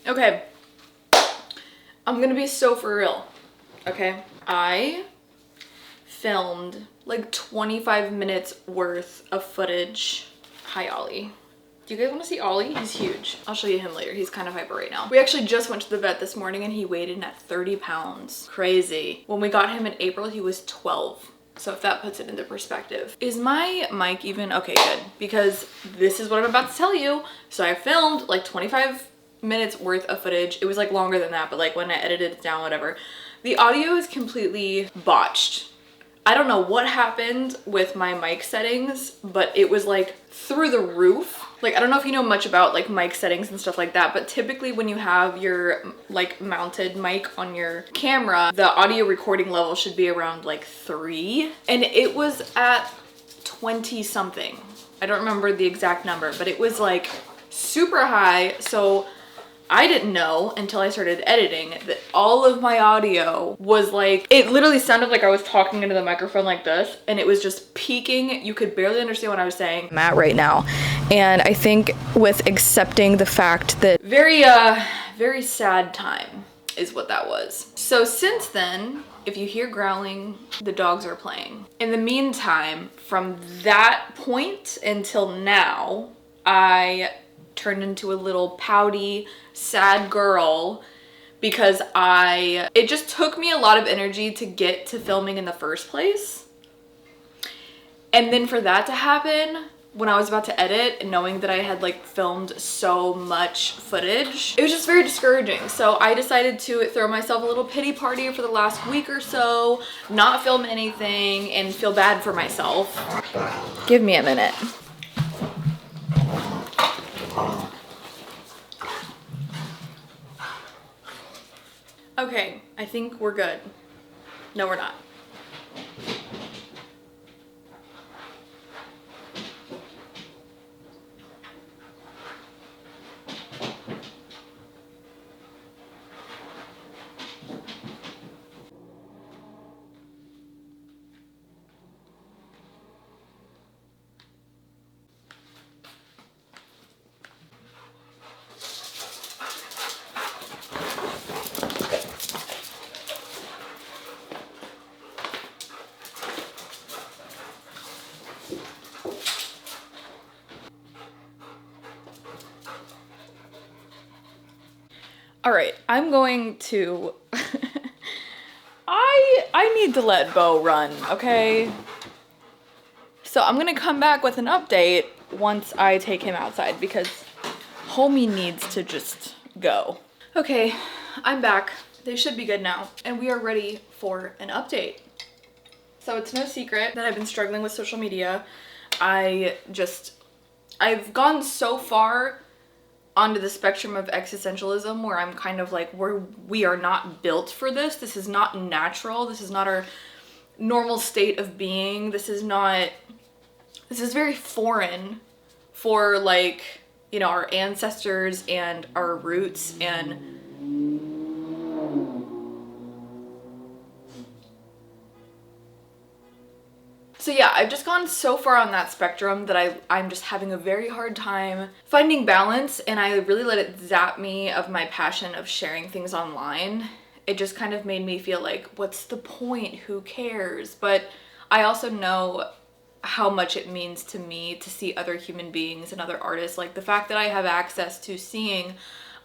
Okay, I'm gonna be so for real, okay? I filmed like 25 minutes worth of footage. Hi, Ollie. Do you guys want to see Ollie? He's huge. I'll show you him later. He's kind of hyper right now. We actually just went to the vet this morning and he weighed in at 30 pounds. Crazy. When we got him in April, he was 12. So if that puts it into perspective. Is my mic even? Okay, good. Because this is what I'm about to tell you. So I filmed like 25 minutes worth of footage. It was like longer than that, but like when I edited it down, whatever. The audio is completely botched. I don't know what happened with my mic settings, but it was like through the roof. Like, I don't know if you know much about like mic settings and stuff like that, but typically when you have your like mounted mic on your camera, the audio recording level should be around like 3, and it was at 20 something. I don't remember the exact number, but it was like super high. So I didn't know until I started editing that all of my audio was like, it literally sounded like I was talking into the microphone like this, and it was just peaking. You could barely understand what I was saying. I'm at right now. And I think with accepting the fact that very sad time is what that was. So since then, if you hear growling, the dogs are playing. In the meantime, from that point until now, I turned into a little pouty, sad girl because it just took me a lot of energy to get to filming in the first place. And then for that to happen, when I was about to edit and knowing that I had like filmed so much footage, it was just very discouraging. So I decided to throw myself a little pity party for the last week or so, not film anything and feel bad for myself. Give me a minute. Okay, I think we're good. No, we're not. All right, I'm going to, I need to let Bo run, okay? So I'm gonna come back with an update once I take him outside because homie needs to just go. Okay, I'm back. They should be good now. And we are ready for an update. So it's no secret that I've been struggling with social media. I've gone so far onto the spectrum of existentialism where I'm kind of like, we are not built for this. This is not natural. This is not our normal state of being. This is very foreign for like, you know, our ancestors and our roots. And so yeah, I've just gone so far on that spectrum that I'm just having a very hard time finding balance, and I really let it zap me of my passion of sharing things online. It just kind of made me feel like, what's the point? Who cares? But I also know how much it means to me to see other human beings and other artists. Like the fact that I have access to seeing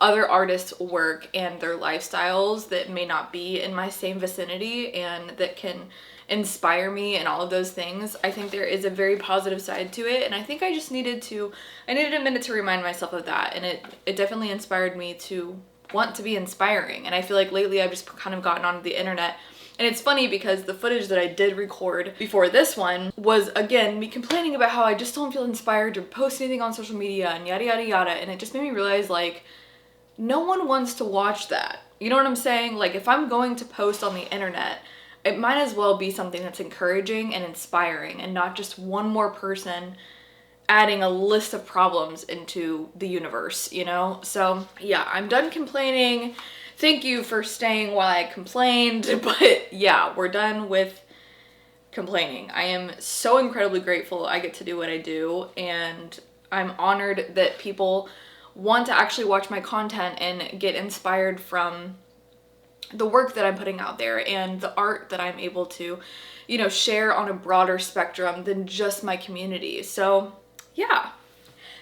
other artists' work and their lifestyles that may not be in my same vicinity and that can inspire me and all of those things. I think there is a very positive side to it, and I think I needed a minute to remind myself of that, and it definitely inspired me to want to be inspiring. And I feel like lately I've just kind of gotten onto the internet, and it's funny because the footage that I did record before this one was, again, me complaining about how I just don't feel inspired to post anything on social media and yada yada yada, and it just made me realize like no one wants to watch that. You know what I'm saying? Like if I'm going to post on the internet, it might as well be something that's encouraging and inspiring and not just one more person adding a list of problems into the universe, you know? So yeah, I'm done complaining. Thank you for staying while I complained, but yeah, we're done with complaining. I am so incredibly grateful I get to do what I do, and I'm honored that people want to actually watch my content and get inspired from the work that I'm putting out there and the art that I'm able to, you know, share on a broader spectrum than just my community. So yeah,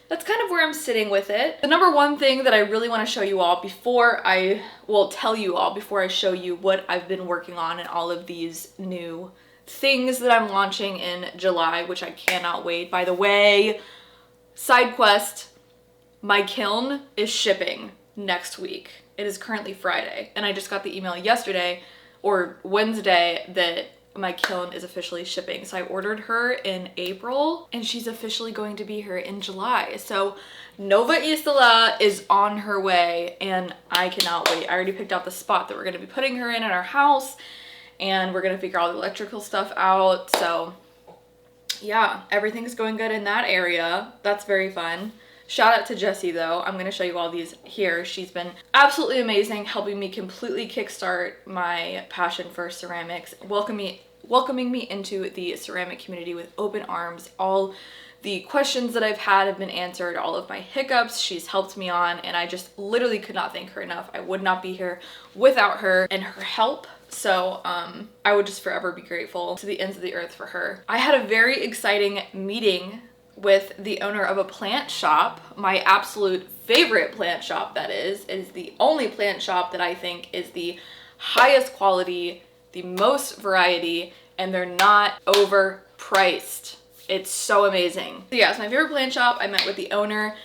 that's kind of where I'm sitting with it. The number one thing that I really want to show you all tell you all before I show you what I've been working on and all of these new things that I'm launching in July, which I cannot wait. By the way, side quest, my kiln is shipping next week. It is currently Friday, and I just got the email yesterday or Wednesday that my kiln is officially shipping. So I ordered her in April and she's officially going to be here in July. So Nova Isola is on her way and I cannot wait. I already picked out the spot that we're going to be putting her in our house, and we're going to figure all the electrical stuff out. So yeah, everything's going good in that area. That's very fun. Shout out to Jessie though. I'm going to show you all these here. She's been absolutely amazing, helping me completely kickstart my passion for ceramics, welcoming me into the ceramic community with open arms. All the questions that I've had have been answered, all of my hiccups she's helped me on, and I just literally could not thank her enough. I would not be here without her and her help. So I would just forever be grateful to the ends of the earth for her. I had a very exciting meeting with the owner of a plant shop, my absolute favorite plant shop that is. It is the only plant shop that I think is the highest quality, the most variety, and they're not overpriced. It's so amazing. So yeah, it's my favorite plant shop. I met with the owner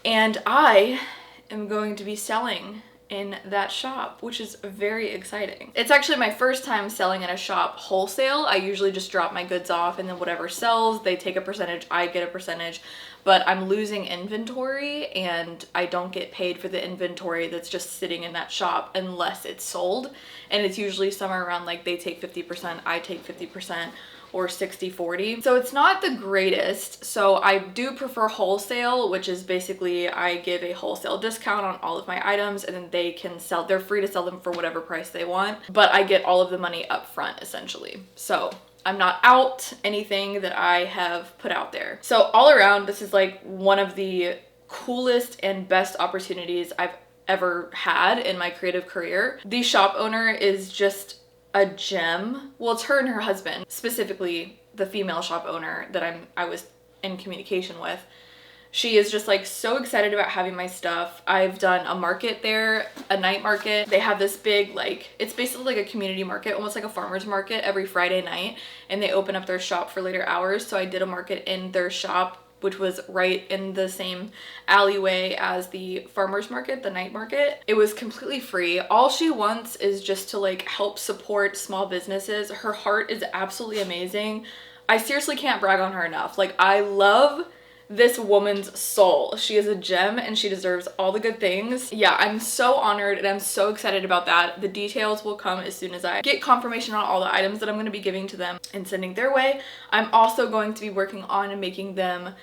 and I am going to be selling in that shop, which is very exciting. It's actually my first time selling in a shop wholesale. I usually just drop my goods off and then whatever sells, they take a percentage, I get a percentage, but I'm losing inventory and I don't get paid for the inventory that's just sitting in that shop unless it's sold. And it's usually somewhere around like they take 50%, I take 50%, or 60-40. So it's not the greatest. So I do prefer wholesale, which is basically I give a wholesale discount on all of my items and then they can sell, they're free to sell them for whatever price they want, but I get all of the money up front essentially. So I'm not out anything that I have put out there. So all around, this is like one of the coolest and best opportunities I've ever had in my creative career. The shop owner is just a gem. Well, it's her and her husband, specifically the female shop owner that I was in communication with. She is just like so excited about having my stuff. I've done a market there, a night market. They have this big, like, it's basically like a community market, almost like a farmer's market every Friday night, and they open up their shop for later hours. So I did a market in their shop, which was right in the same alleyway as the farmer's market, the night market. It was completely free. All she wants is just to like help support small businesses. Her heart is absolutely amazing. I seriously can't brag on her enough. Like, I love this woman's soul. She is a gem and she deserves all the good things. Yeah, I'm so honored and I'm so excited about that. The details will come as soon as I get confirmation on all the items that I'm going to be giving to them and sending their way. I'm also going to be working on making them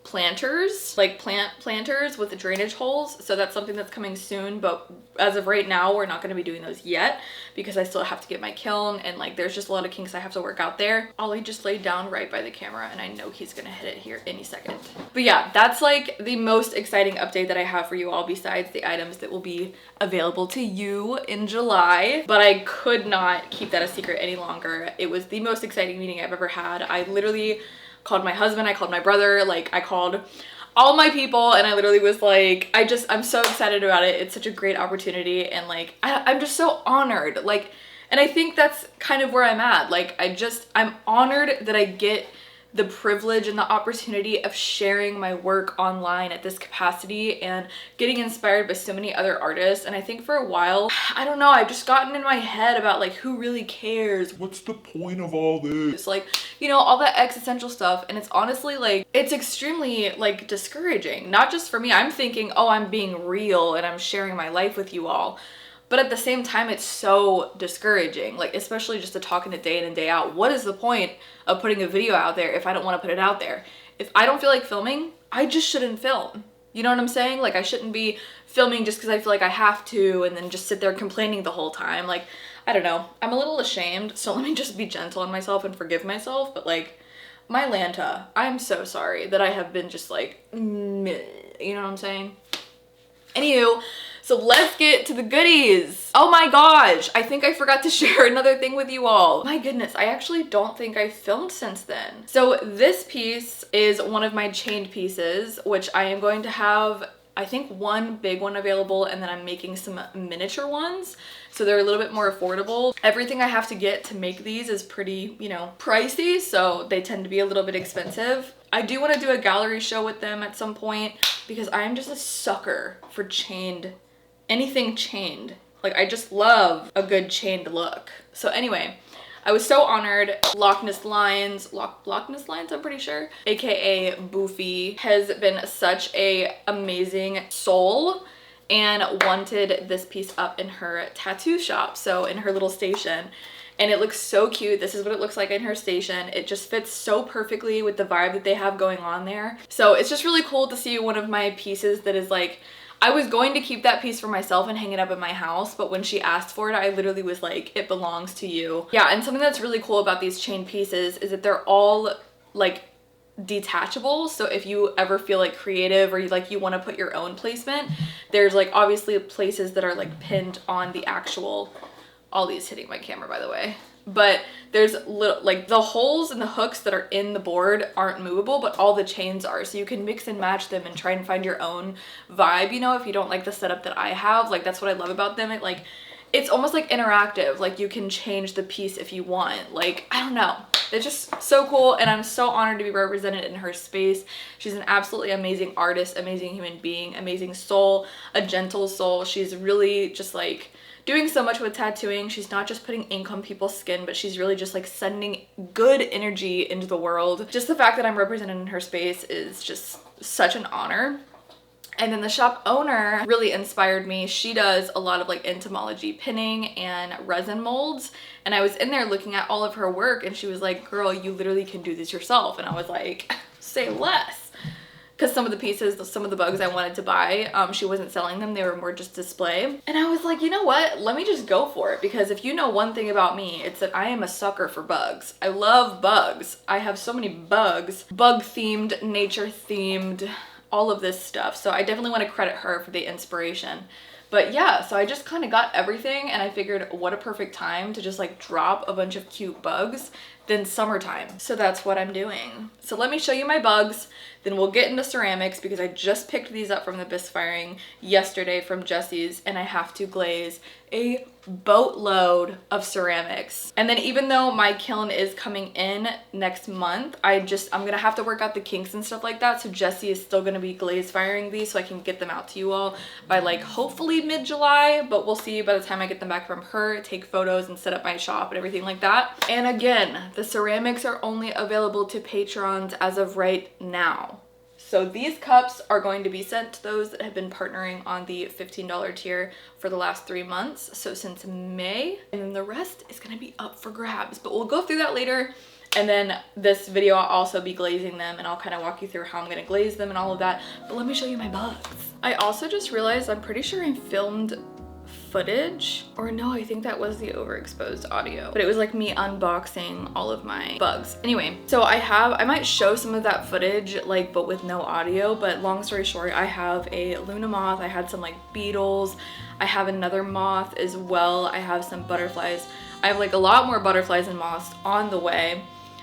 planters, like plant planters with the drainage holes. So that's something that's coming soon, but as of right now, we're not going to be doing those yet because I still have to get my kiln and like there's just a lot of kinks I have to work out there. Ollie just laid down right by the camera and I know he's going to hit it here any second. But yeah, that's like the most exciting update that I have for you all besides the items that will be available to you in July. But I could not keep that a secret any longer. It was the most exciting meeting I've ever had. I literally called my husband, I called my brother, like I called all my people and I literally was like, I'm so excited about it. It's such a great opportunity and like, I'm just so honored. Like, and I think that's kind of where I'm at. Like, I'm honored that I get the privilege and the opportunity of sharing my work online at this capacity and getting inspired by so many other artists. And I think for a while, I don't know, I've just gotten in my head about like, who really cares? What's the point of all this? It's like, you know, all that existential stuff. And it's honestly like, it's extremely like discouraging, not just for me. I'm thinking, oh, I'm being real and I'm sharing my life with you all. But at the same time, it's so discouraging, like especially just to talk in it day in and day out. What is the point of putting a video out there if I don't want to put it out there? If I don't feel like filming, I just shouldn't film. You know what I'm saying? Like I shouldn't be filming just because I feel like I have to and then just sit there complaining the whole time. Like, I don't know. I'm a little ashamed, so let me just be gentle on myself and forgive myself. But like, my Lanta, I'm so sorry that I have been just like, meh, you know what I'm saying? Anywho, so let's get to the goodies. Oh my gosh, I think I forgot to share another thing with you all. My goodness, I actually don't think I filmed since then. So this piece is one of my chained pieces, which I am going to have, I think, one big one available, and then I'm making some miniature ones. So they're a little bit more affordable. Everything I have to get to make these is pretty, you know, pricey, so they tend to be a little bit expensive. I do want to do a gallery show with them at some point because I am just a sucker for chained, anything chained. Like, I just love a good chained look. So anyway, I was so honored. Loch Ness Lines, I'm pretty sure, aka Boofy, has been such a amazing soul and wanted this piece up in her tattoo shop, so in her little station. And it looks so cute. This is what it looks like in her station. It just fits so perfectly with the vibe that they have going on there. So it's just really cool to see one of my pieces that is like, I was going to keep that piece for myself and hang it up in my house, but when she asked for it, I literally was like, it belongs to you. Yeah, and something that's really cool about these chain pieces is that they're all like detachable. So if you ever feel like creative or you want to put your own placement, there's like obviously places that are like pinned on the actual, Ollie's hitting my camera by the way, but there's little like the holes and the hooks that are in the board aren't movable, but all the chains are, so you can mix and match them and try and find your own vibe, you know, if you don't like the setup that I have. Like, that's what I love about them. It like, it's almost like interactive, like you can change the piece if you want. Like, I don't know, it's just so cool, and I'm so honored to be represented in her space. She's an absolutely amazing artist, amazing human being, amazing soul, a gentle soul. She's really just like doing so much with tattooing. She's not just putting ink on people's skin, but she's really just like sending good energy into the world. Just the fact that I'm represented in her space is just such an honor. And then the shop owner really inspired me. She does a lot of like entomology pinning and resin molds. And I was in there looking at all of her work, and she was like, girl, you literally can do this yourself. And I was like, say less. Because some of the pieces, some of the bugs I wanted to buy, she wasn't selling them. They were more just display. And I was like, you know what? Let me just go for it. Because if you know one thing about me, it's that I am a sucker for bugs. I love bugs. I have so many bugs. Bug themed, nature themed, all of this stuff. So I definitely want to credit her for the inspiration. But yeah, so I just kind of got everything, and I figured what a perfect time to just like drop a bunch of cute bugs than summertime. So that's what I'm doing. So let me show you my bugs, then we'll get into ceramics because I just picked these up from the bisque firing yesterday from Jesse's, and I have to glaze a boatload of ceramics. And then even though my kiln is coming in next month, I'm gonna have to work out the kinks and stuff like that. So Jesse is still gonna be glaze firing these so I can get them out to you all by like hopefully mid-July, but we'll see by the time I get them back from her, take photos and set up my shop and everything like that. And again, the ceramics are only available to patrons as of right now. So these cups are going to be sent to those that have been partnering on the $15 tier for the last 3 months. So since May, and then the rest is gonna be up for grabs, but we'll go through that later. And then this video, I'll also be glazing them, and I'll kind of walk you through how I'm gonna glaze them and all of that. But let me show you my bugs. I also just realized I'm pretty sure I filmed footage, or no, I think that was the overexposed audio, but it was like me unboxing all of my bugs. Anyway, so I might show some of that footage like, but with no audio. But long story short, I have a Luna moth, I had some like beetles, I have another moth as well, I have some butterflies. I have like a lot more butterflies and moths on the way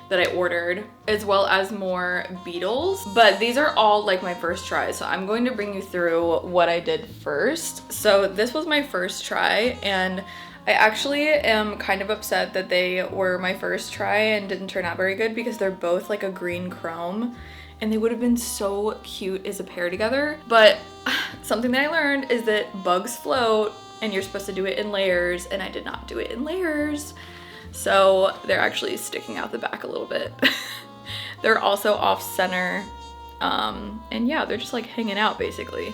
that I ordered, as well as more beetles. But these are all like my first try, so I'm going to bring you through what I did first. So this was my first try, and I actually am kind of upset that they were my first try and didn't turn out very good, because they're both like a green chrome and they would have been so cute as a pair together. But something that I learned is that bugs float and you're supposed to do it in layers, and I did not do it in layers. So they're actually sticking out the back a little bit. They're also off center. And yeah, they're just like hanging out basically.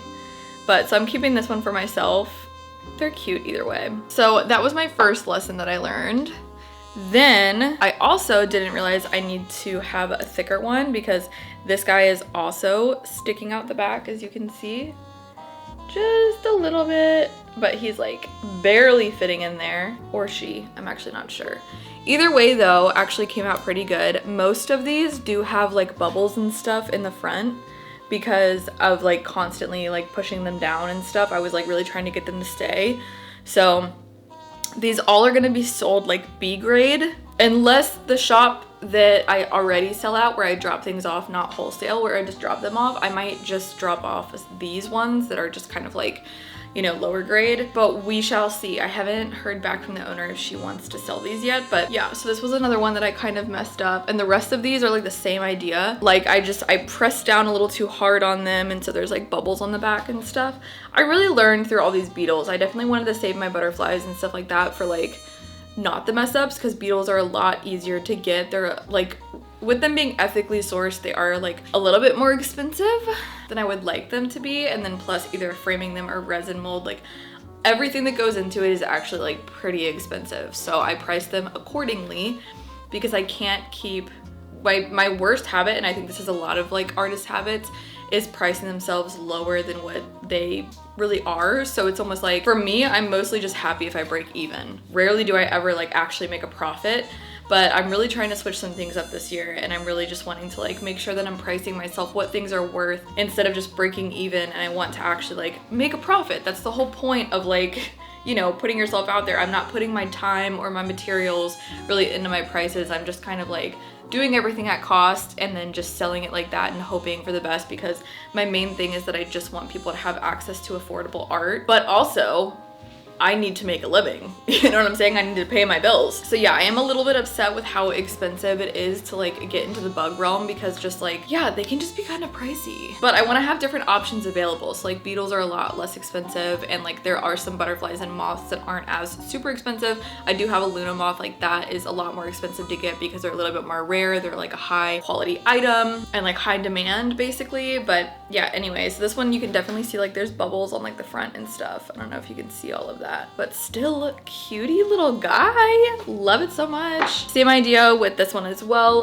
But so I'm keeping this one for myself. They're cute either way. So that was my first lesson that I learned. Then I also didn't realize I need to have a thicker one, because this guy is also sticking out the back, as you can see. Just a little bit, but he's like barely fitting in there, or she, I'm actually not sure. Either way though, actually came out pretty good. Most of these do have like bubbles and stuff in the front, because of like constantly like pushing them down and stuff. I was like really trying to get them to stay. So these all are gonna be sold like B grade, unless the shop that I already sell at where I drop things off, not wholesale, where I just drop them off. I might just drop off these ones that are just kind of like, you know, lower grade, but we shall see. I haven't heard back from the owner if she wants to sell these yet, but yeah, so this was another one that I kind of messed up, and the rest of these are like the same idea. Like I pressed down a little too hard on them, and so there's like bubbles on the back and stuff. I really learned through all these beetles. I definitely wanted to save my butterflies and stuff like that for like not the mess ups, because beetles are a lot easier to get. They're like, with them being ethically sourced, they are like a little bit more expensive than I would like them to be. And then plus either framing them or resin mold, like everything that goes into it is actually like pretty expensive. So I priced them accordingly because I can't keep my worst habit, and I think this is a lot of like artist habits, is pricing themselves lower than what they really are. So it's almost like, for me, I'm mostly just happy if I break even. Rarely do I ever like actually make a profit, but I'm really trying to switch some things up this year, and I'm really just wanting to like make sure that I'm pricing myself what things are worth instead of just breaking even, and I want to actually like make a profit. That's the whole point of like, you know, putting yourself out there. I'm not putting my time or my materials really into my prices. I'm just kind of like doing everything at cost and then just selling it like that and hoping for the best, because my main thing is that I just want people to have access to affordable art, but also I need to make a living. You know what I'm saying? I need to pay my bills. So yeah, I am a little bit upset with how expensive it is to like get into the bug realm, because just like, yeah, they can just be kind of pricey. But I want to have different options available. So like beetles are a lot less expensive, and like there are some butterflies and moths that aren't as super expensive. I do have a Luna moth, like that is a lot more expensive to get because they're a little bit more rare. They're like a high quality item and like high demand basically. But yeah, anyway, so this one you can definitely see like there's bubbles on like the front and stuff. I don't know if you can see all of that, but still cutie little guy. Love it so much. Same idea with this one as well.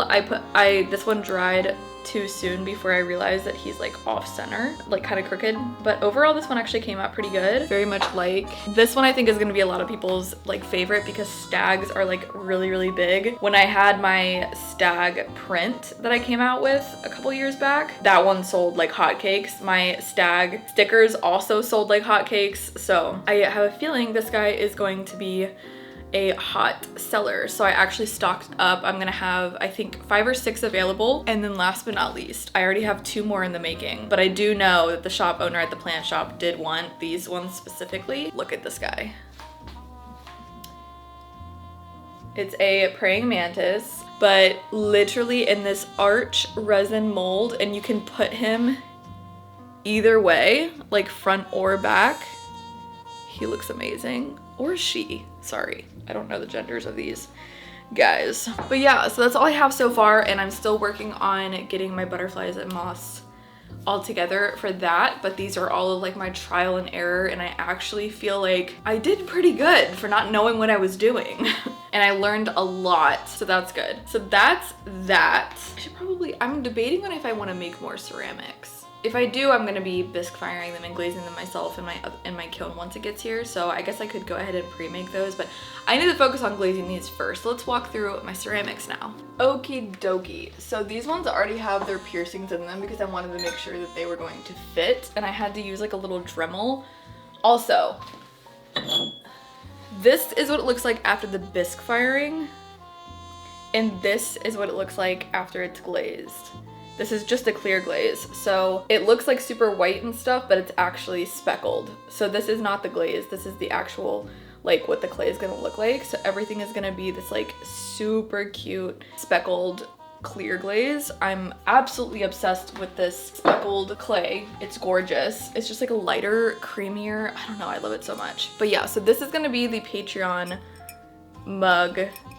This one dried too soon before I realized that he's like off center, like kind of crooked, but overall this one actually came out pretty good. Very much like this one. I think is going to be a lot of people's like favorite because stags are like really big. When I had my stag print that I came out with a couple years back, that one sold like hotcakes. My stag stickers also sold like hotcakes, so I have a feeling this guy is going to be a hot seller. So I actually stocked up. I'm gonna have, I think, 5 or 6 available. And then last but not least, I already have 2 more in the making, but I do know that the shop owner at the plant shop did want these ones specifically. Look at this guy. It's a praying mantis, but literally in this arch resin mold, and you can put him either way, like front or back. He looks amazing. Or she, sorry. I don't know the genders of these guys. But yeah, so that's all I have so far, and I'm still working on getting my butterflies and moths all together for that. But these are all of like my trial and error, and I actually feel like I did pretty good for not knowing what I was doing. And I learned a lot, so that's good. So that's that. I'm debating on if I want to make more ceramics. If I do, I'm gonna be bisque firing them and glazing them myself in my kiln once it gets here. So I guess I could go ahead and pre-make those, but I need to focus on glazing these first. So let's walk through my ceramics now. Okie dokie. So these ones already have their piercings in them because I wanted to make sure that they were going to fit, and I had to use like a little Dremel. Also, this is what it looks like after the bisque firing, and this is what it looks like after it's glazed. This is just a clear glaze, so it looks like super white and stuff, but it's actually speckled. So this is not the glaze, this is the actual, like what the clay is gonna look like. So everything is gonna be this like super cute speckled clear glaze. I'm absolutely obsessed with this speckled clay. It's gorgeous. It's just like a lighter, creamier, I don't know, I love it so much. But yeah, so this is gonna be the Patreon mug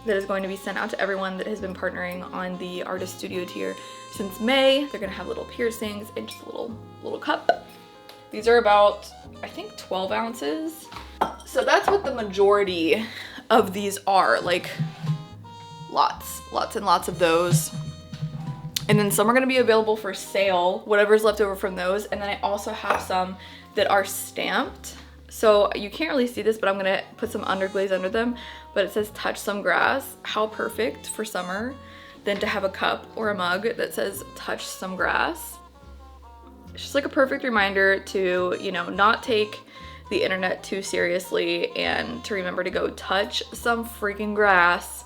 that is going to be sent out to everyone that has been partnering on the artist studio tier since May. They're gonna have little piercings and just a little cup. These are about, I think, 12 ounces. So that's what the majority of these are, like lots and lots of those. And then some are gonna be available for sale, whatever's left over from those. And then I also have some that are stamped. So you can't really see this, but I'm gonna put some underglaze under them, but it says touch some grass. How perfect for summer than to have a cup or a mug that says touch some grass. It's just like a perfect reminder to, you know, not take the internet too seriously and to remember to go touch some freaking grass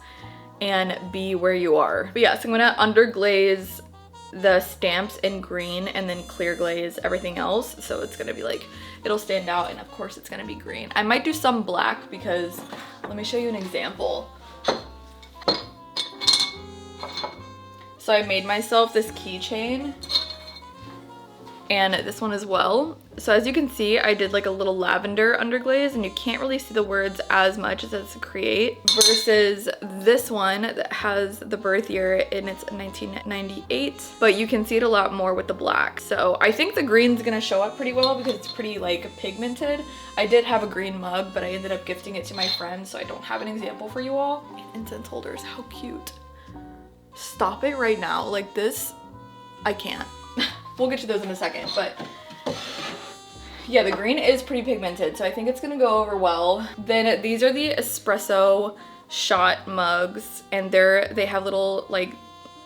and be where you are. But yeah, so I'm gonna underglaze the stamps in green and then clear glaze everything else. So it's gonna be like, it'll stand out, and of course it's gonna be green. I might do some black because, let me show you an example. So I made myself this keychain and this one as well. So as you can see, I did like a little lavender underglaze, and you can't really see the words as much as it's create, versus this one that has the birth year and it's 1998, but you can see it a lot more with the black. So I think the green's gonna show up pretty well because it's pretty like pigmented. I did have a green mug, but I ended up gifting it to my friend, so I don't have an example for you all. And incense holders, how cute. Stop it right now. Like this, I can't. We'll get to those in a second, but yeah, the green is pretty pigmented, so I think it's gonna go over well. Then these are the espresso shot mugs, and they have little like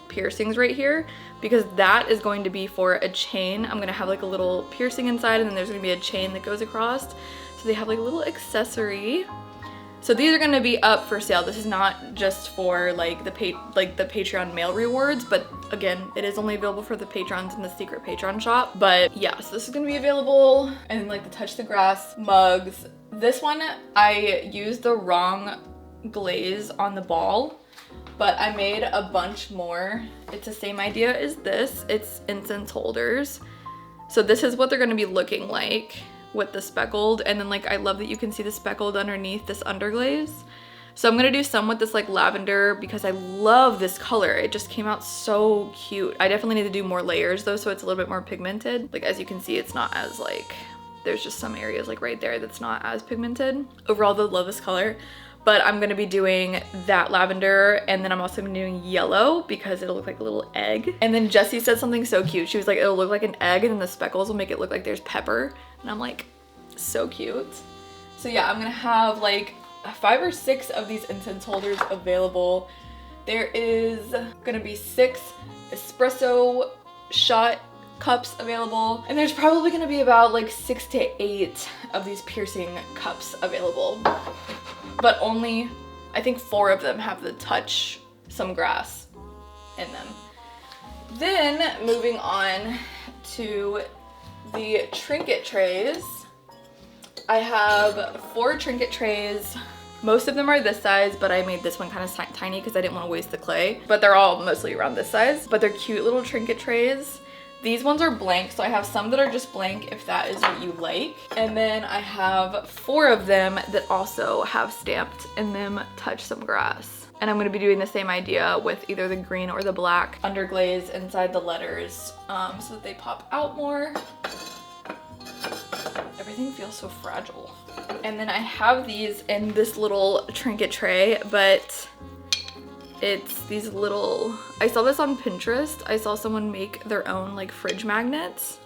piercings right here, because that is going to be for a chain. I'm gonna have like a little piercing inside, and then there's gonna be a chain that goes across. So they have like a little accessory. So these are gonna be up for sale. This is not just for like the Patreon mail rewards, but again, it is only available for the patrons in the secret Patreon shop. But yeah, so this is gonna be available. And then like the Touch the Grass mugs. This one, I used the wrong glaze on the ball, but I made a bunch more. It's the same idea as this. It's incense holders. So this is what they're gonna be looking like with the speckled, and then like I love that you can see the speckled underneath this underglaze. So I'm gonna do some with this like lavender because I love this color. It just came out so cute. I definitely need to do more layers though, so it's a little bit more pigmented. Like as you can see, it's not as like, there's just some areas like right there that's not as pigmented. Overall, though, love this color. But I'm gonna be doing that lavender, and then I'm also gonna be doing yellow because it'll look like a little egg. And then Jessie said something so cute. She was like, it'll look like an egg, and then the speckles will make it look like there's pepper. And I'm like, so cute. So yeah, I'm gonna have like 5 or 6 of these incense holders available. There is gonna be 6 espresso shot cups available, and there's probably gonna be about like 6 to 8 of these piercing cups available, but only I think 4 of them have the touch some grass in them. Then moving on to the trinket trays. I have 4 trinket trays. Most of them are this size, but I made this one kind of tiny because I didn't want to waste the clay, but they're all mostly around this size, but they're cute little trinket trays. These ones are blank, so I have some that are just blank if that is what you like. And then I have 4 of them that also have stamped in them touch some grass. And I'm gonna be doing the same idea with either the green or the black underglaze inside the letters so that they pop out more. Everything feels so fragile. And then I have these in this little trinket tray, but it's these little, I saw this on Pinterest. I saw someone make their own like fridge magnets.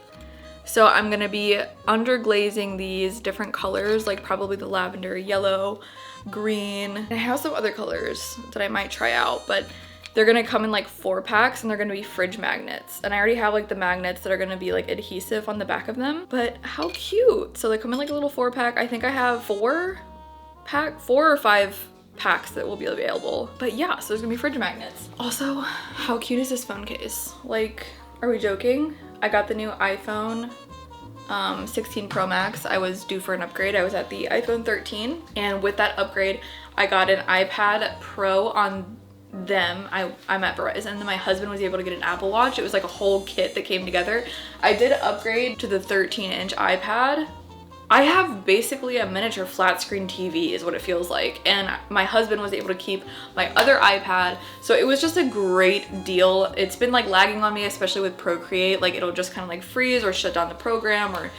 So I'm gonna be underglazing these different colors, like probably the lavender, yellow, green. And I have some other colors that I might try out, but they're gonna come in like 4 packs, and they're gonna be fridge magnets. And I already have like the magnets that are gonna be like adhesive on the back of them, but how cute. So they come in like a little 4-pack. I think I have 4 or 5 packs that will be available. But yeah, so there's gonna be fridge magnets. Also, how cute is this phone case? Like, are we joking? I got the new iPhone 16 Pro Max. I was due for an upgrade. I was at the iPhone 13, and with that upgrade, I got an iPad Pro on them. I'm at Verizon, and then my husband was able to get an Apple Watch. It was like a whole kit that came together. I did upgrade to the 13-inch iPad. I have basically a miniature flat screen TV is what it feels like, and my husband was able to keep my other iPad, so it was just a great deal. It's been like lagging on me, especially with Procreate. Like it'll just kind of like freeze or shut down the program, or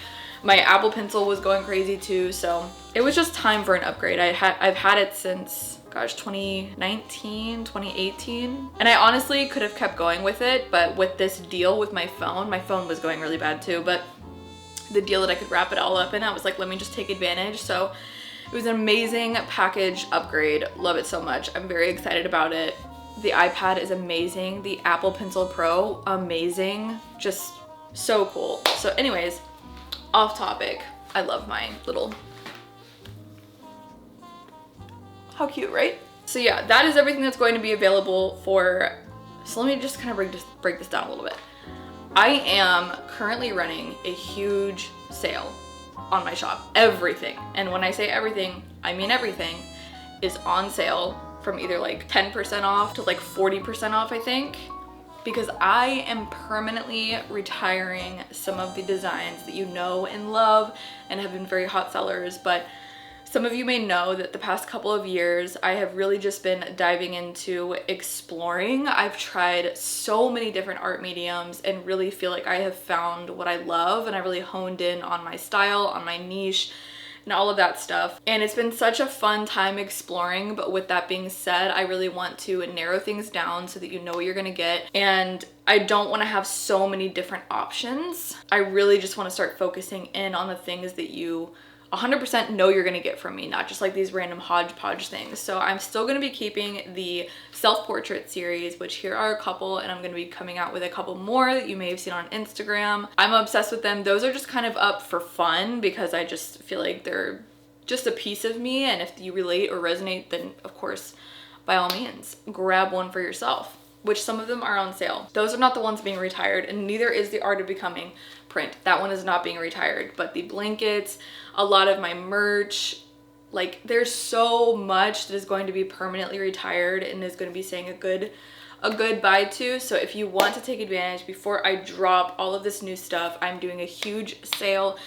my Apple Pencil was going crazy too, so it was just time for an upgrade. I've had it since, gosh, 2019, 2018. And I honestly could have kept going with it, but with this deal with my phone was going really bad too, but the deal that I could wrap it all up in, I was like, let me just take advantage. So it was an amazing package upgrade. Love it so much. I'm very excited about it. The iPad is amazing. The Apple Pencil Pro, amazing. Just So cool. So anyways, off topic. I love my little, how cute, right? So yeah, that is everything that's going to be available for, so let me just kind of break this down a little bit. I am currently running a huge sale on my shop. Everything, and when I say everything, I mean everything, is on sale from either like 10% off to like 40% off, I think. Because I am permanently retiring some of the designs that you know and love and have been very hot sellers. But some of you may know that the past couple of years, I have really just been diving into exploring. I've tried so many different art mediums and really feel like I have found what I love, and I really honed in on my style, on my niche, and all of that stuff. And it's been such a fun time exploring, but with that being said, I really want to narrow things down so that you know what you're gonna get. And I don't wanna have so many different options. I really just wanna start focusing in on the things that you 100% know you're gonna get from me, not just like these random hodgepodge things. So I'm still gonna be keeping the self-portrait series, which here are a couple, and I'm gonna be coming out with a couple more that you may have seen on Instagram. I'm obsessed with them. Those are just kind of up for fun because I just feel like they're just a piece of me, and if you relate or resonate, then of course, by all means, grab one for yourself, which some of them are on sale. Those are not the ones being retired, and neither is the Art of Becoming print. That one is not being retired, but the blankets, a lot of my merch, like there's so much that is going to be permanently retired and is going to be saying a goodbye to. So if you want to take advantage, before I drop all of this new stuff, I'm doing a huge sale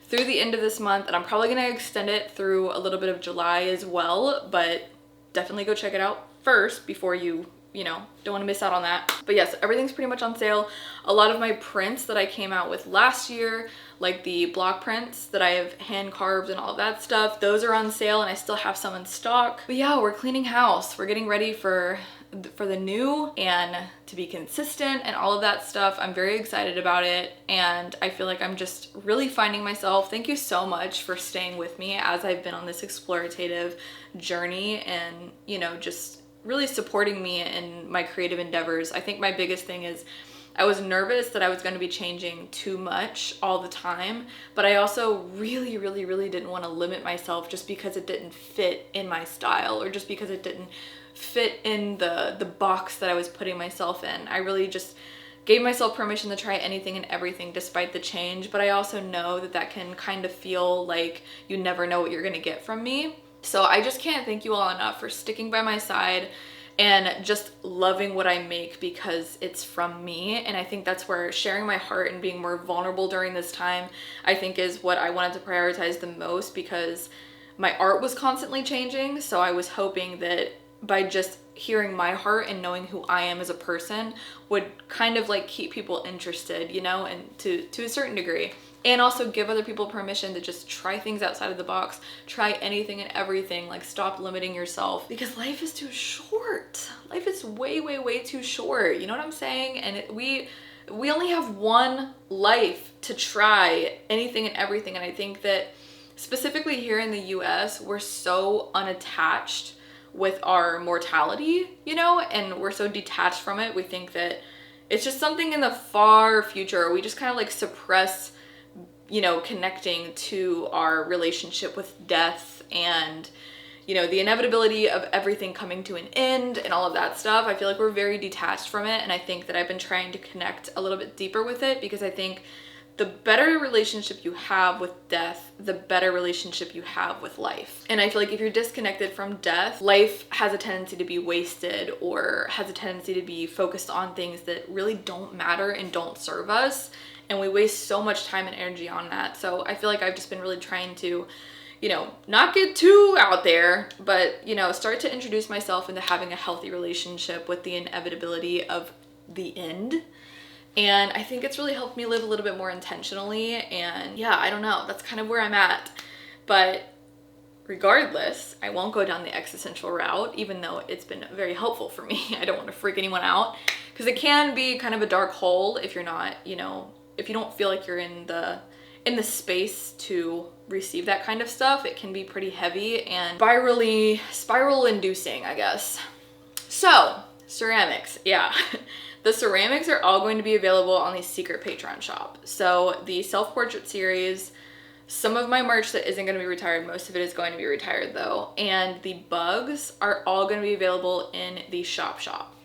through the end of this month, and I'm probably going to extend it through a little bit of July as well, but definitely go check it out first before you don't want to miss out on that. But yes, everything's pretty much on sale. A lot of my prints that I came out with last year, like the block prints that I have hand carved and all of that stuff, those are on sale, and I still have some in stock. But yeah, we're cleaning house. We're getting ready for the new and to be consistent and all of that stuff. I'm very excited about it, and I feel like I'm just really finding myself. Thank you so much for staying with me as I've been on this explorative journey, and just really supporting me in my creative endeavors. I think my biggest thing is I was nervous that I was going to be changing too much all the time, but I also really didn't want to limit myself just because it didn't fit in my style, or just because it didn't fit in the box that I was putting myself in. I really just gave myself permission to try anything and everything despite the change, but I also know that that can kind of feel like you never know what you're going to get from me. So I just can't thank you all enough for sticking by my side and just loving what I make because it's from me. And I think that's where sharing my heart and being more vulnerable during this time, I think, is what I wanted to prioritize the most, because my art was constantly changing. So I was hoping that by just hearing my heart and knowing who I am as a person would kind of like keep people interested, and to a certain degree. And also give other people permission to just try things outside of the box, try anything and everything, like stop limiting yourself, because life is too short. Life is way too short, you know what I'm saying? And we only have one life to try anything and everything. And I think that specifically here in the US, we're so unattached with our mortality, and we're so detached from it. We think that it's just something in the far future. We just kind of like suppress connecting to our relationship with death and, the inevitability of everything coming to an end and all of that stuff. I feel like we're very detached from it. And I think that I've been trying to connect a little bit deeper with it, because I think the better relationship you have with death, the better relationship you have with life. And I feel like if you're disconnected from death, life has a tendency to be wasted, or has a tendency to be focused on things that really don't matter and don't serve us. And we waste so much time and energy on that. So I feel like I've just been really trying to, not get too out there, but, start to introduce myself into having a healthy relationship with the inevitability of the end. And I think it's really helped me live a little bit more intentionally. And yeah, I don't know, that's kind of where I'm at. But regardless, I won't go down the existential route, even though it's been very helpful for me. I don't want to freak anyone out, because it can be kind of a dark hole if you're not, if you don't feel like you're in the space to receive that kind of stuff. It can be pretty heavy and spiral inducing, I guess. So ceramics, yeah. The ceramics are all going to be available on the secret Patreon shop. So the self-portrait series, some of my merch that isn't going to be retired, most of it is going to be retired though. And the bugs are all going to be available in the shop,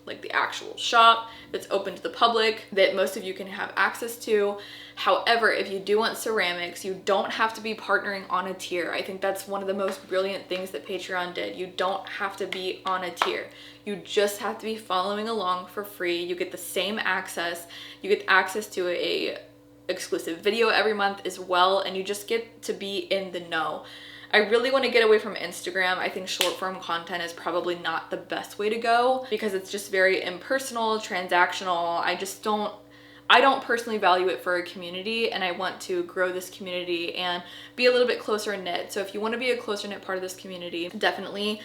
like the actual shop that's open to the public that most of you can have access to. However, if you do want ceramics, you don't have to be partnering on a tier. I think that's one of the most brilliant things that Patreon did. You don't have to be on a tier. You just have to be following along for free. You get the same access. You get access to a exclusive video every month as well, and you just get to be in the know. I really want to get away from Instagram. I think short form content is probably not the best way to go because it's just very impersonal, transactional. I don't personally value it for a community, and I want to grow this community and be a little bit closer knit. So if you want to be a closer knit part of this community, definitely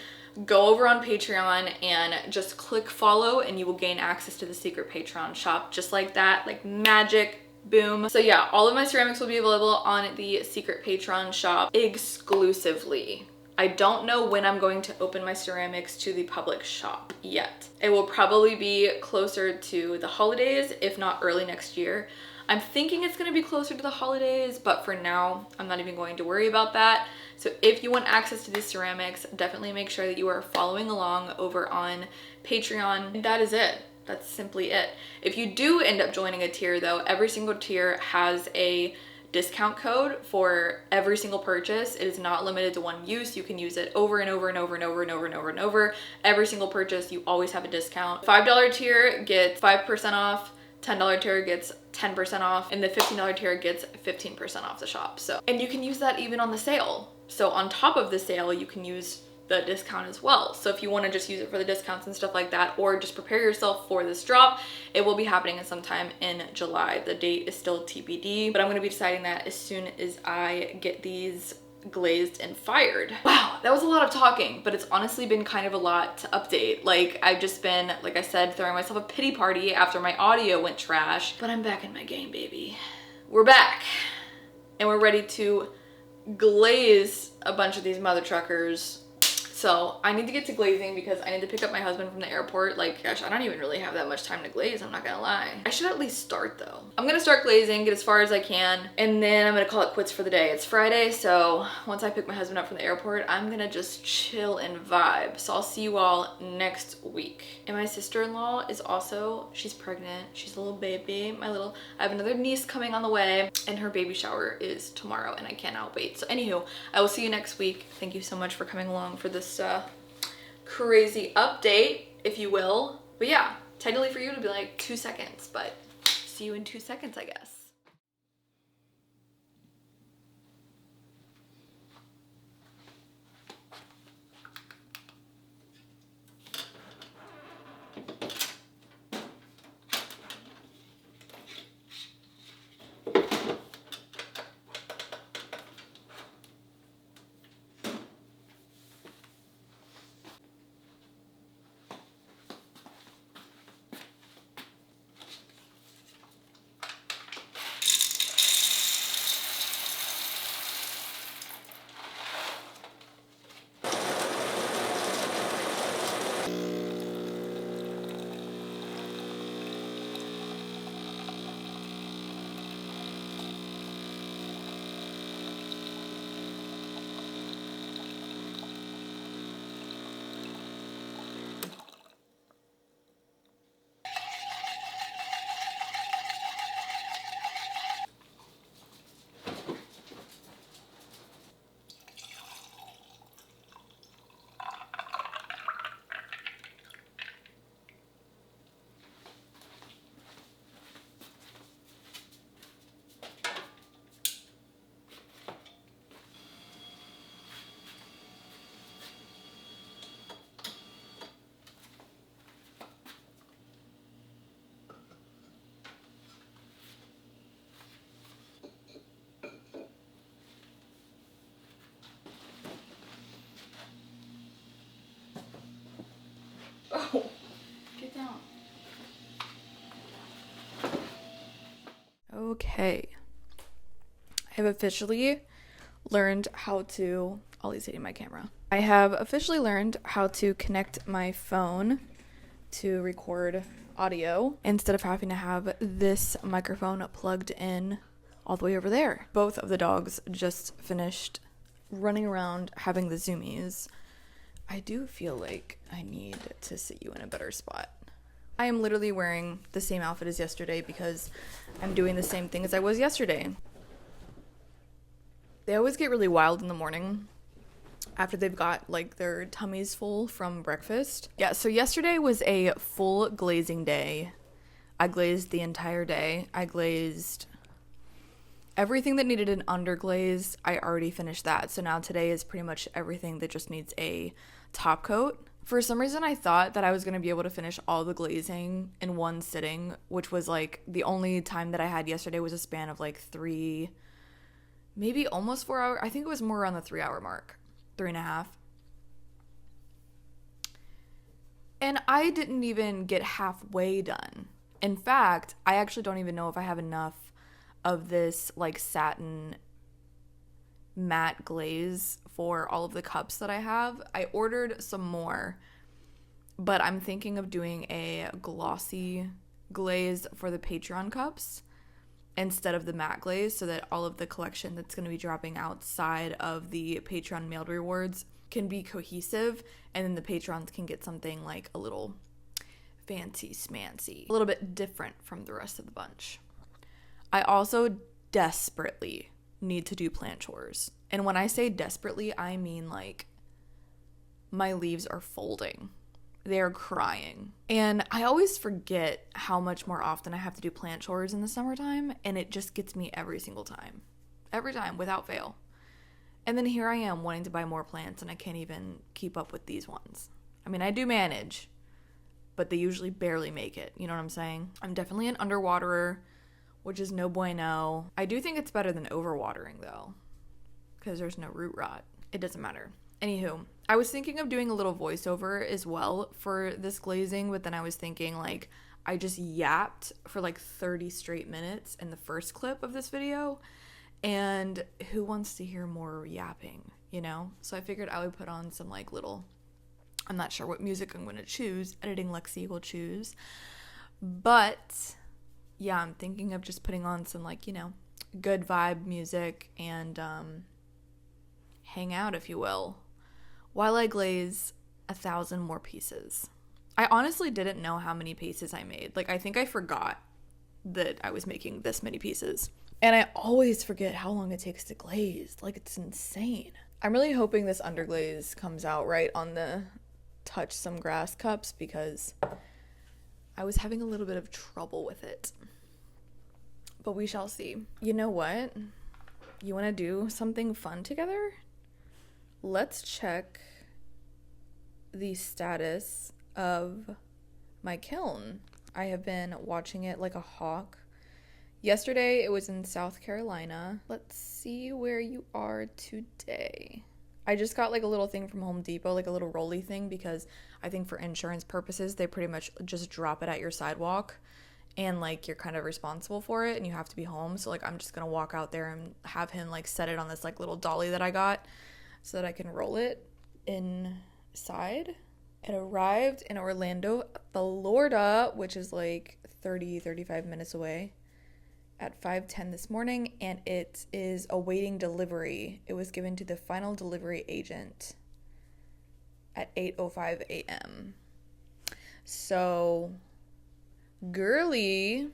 go over on Patreon and just click follow, and you will gain access to the secret Patreon shop just like that, like magic. Boom. So yeah, all of my ceramics will be available on the secret Patreon shop exclusively. I don't know when I'm going to open my ceramics to the public shop yet. It will probably be closer to the holidays, if not early next year. I'm thinking it's going to be closer to the holidays, but for now, I'm not even going to worry about that. So if you want access to these ceramics, definitely make sure that you are following along over on Patreon. And that is it. That's simply it. If you do end up joining a tier though, every single tier has a discount code for every single purchase. It is not limited to one use. You can use it over and over and over and over and over and over and over. Every single purchase, you always have a discount. $5 tier gets 5% off. $10 tier gets 10% off, and the $15 tier gets 15% off the shop. So, and you can use that even on the sale. So on top of the sale, you can use the discount as well. So if you want to just use it for the discounts and stuff like that, or just prepare yourself for this drop, it will be happening sometime in July. The date is still TBD, but I'm going to be deciding that as soon as I get these glazed and fired. Wow, that was a lot of talking, but it's honestly been kind of a lot to update. Like, I've just been, like I said, throwing myself a pity party after my audio went trash, but I'm back in my game, baby. We're back, and we're ready to glaze a bunch of these mother truckers. So I need to get to glazing because I need to pick up my husband from the airport. Like, gosh, I don't even really have that much time to glaze, I'm not gonna lie. I should at least start though. I'm gonna start glazing, get as far as I can, and then I'm gonna call it quits for the day. It's Friday, so once I pick my husband up from the airport, I'm gonna just chill and vibe. So I'll see you all next week. And my sister-in-law is also, she's pregnant. She's a little baby. I have another niece coming on the way, and her baby shower is tomorrow, and I cannot wait. So anywho, I will see you next week. Thank you so much for coming along for this crazy update, if you will. But yeah, technically for you it'll be like 2 seconds, but see you in 2 seconds, I guess. Oh, get down. Okay. I have officially learned how to, Ollie's hitting my camera. I have officially learned how to connect my phone to record audio instead of having to have this microphone plugged in all the way over there. Both of the dogs just finished running around having the zoomies. I do feel like I need to sit you in a better spot. I am literally wearing the same outfit as yesterday because I'm doing the same thing as I was yesterday. They always get really wild in the morning after they've got like their tummies full from breakfast. Yeah, so yesterday was a full glazing day. I glazed the entire day. I glazed everything that needed an underglaze. I already finished that. So now today is pretty much everything that just needs a top coat. For some reason, I thought that I was going to be able to finish all the glazing in one sitting, which was like the only time that I had yesterday was a span of like 3, maybe almost 4 hours. I think it was more around the 3-hour mark, 3.5. And I didn't even get halfway done. In fact, I actually don't even know if I have enough of this like satin matte glaze for all of the cups that I have. I ordered some more, but I'm thinking of doing a glossy glaze for the Patreon cups instead of the matte glaze, so that all of the collection that's going to be dropping outside of the Patreon mailed rewards can be cohesive, and then the patrons can get something like a little fancy smancy, a little bit different from the rest of the bunch. I also desperately need to do plant chores. And when I say desperately, I mean like my leaves are folding. They're crying. And I always forget how much more often I have to do plant chores in the summertime, and it just gets me every single time. Every time, without fail. And then here I am wanting to buy more plants, and I can't even keep up with these ones. I mean, I do manage, but they usually barely make it. You know what I'm saying? I'm definitely an underwaterer, which is no bueno. I do think it's better than overwatering, though, because there's no root rot. It doesn't matter. Anywho, I was thinking of doing a little voiceover as well for this glazing, but then I was thinking, like, I just yapped for like 30 straight minutes in the first clip of this video, and who wants to hear more yapping, you know? So I figured I would put on some like little, I'm not sure what music I'm going to choose. Editing Lexi will choose. But yeah, I'm thinking of just putting on some like, you know, good vibe music and hang out, if you will, while I glaze 1,000 more pieces. I honestly didn't know how many pieces I made. Like, I think I forgot that I was making this many pieces. And I always forget how long it takes to glaze. Like, it's insane. I'm really hoping this underglaze comes out right on the touch some grass cups, because I was having a little bit of trouble with it. But we shall see. You know what? You want to do something fun together? Let's check the status of my kiln. I have been watching it like a hawk. Yesterday it was in South Carolina. Let's see where you are today. I just got like a little thing from Home Depot, like a little rolly thing, because I think for insurance purposes they pretty much just drop it at your sidewalk, and like you're kind of responsible for it and you have to be home. So like I'm just gonna walk out there and have him like set it on this like little dolly that I got so that I can roll it inside. It arrived in Orlando, Florida, which is like 35 minutes away, at 5:10 this morning, and it is awaiting delivery. It was given to the final delivery agent at 8:05 a.m. So girly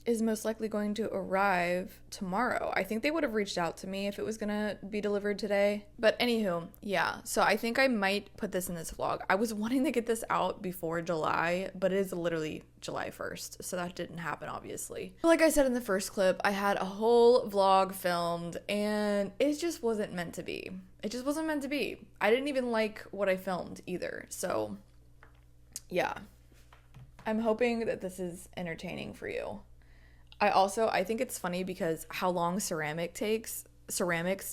is most likely going to arrive tomorrow. I think they would have reached out to me if it was gonna be delivered today. But anywho, yeah, so I think I might put this in this vlog. I was wanting to get this out before July, but it is literally July 1st, so that didn't happen, obviously. Like I said in the first clip, I had a whole vlog filmed, and it just wasn't meant to be. It just wasn't meant to be. I didn't even like what I filmed either, so yeah. I'm hoping that this is entertaining for you. I think it's funny because how long ceramics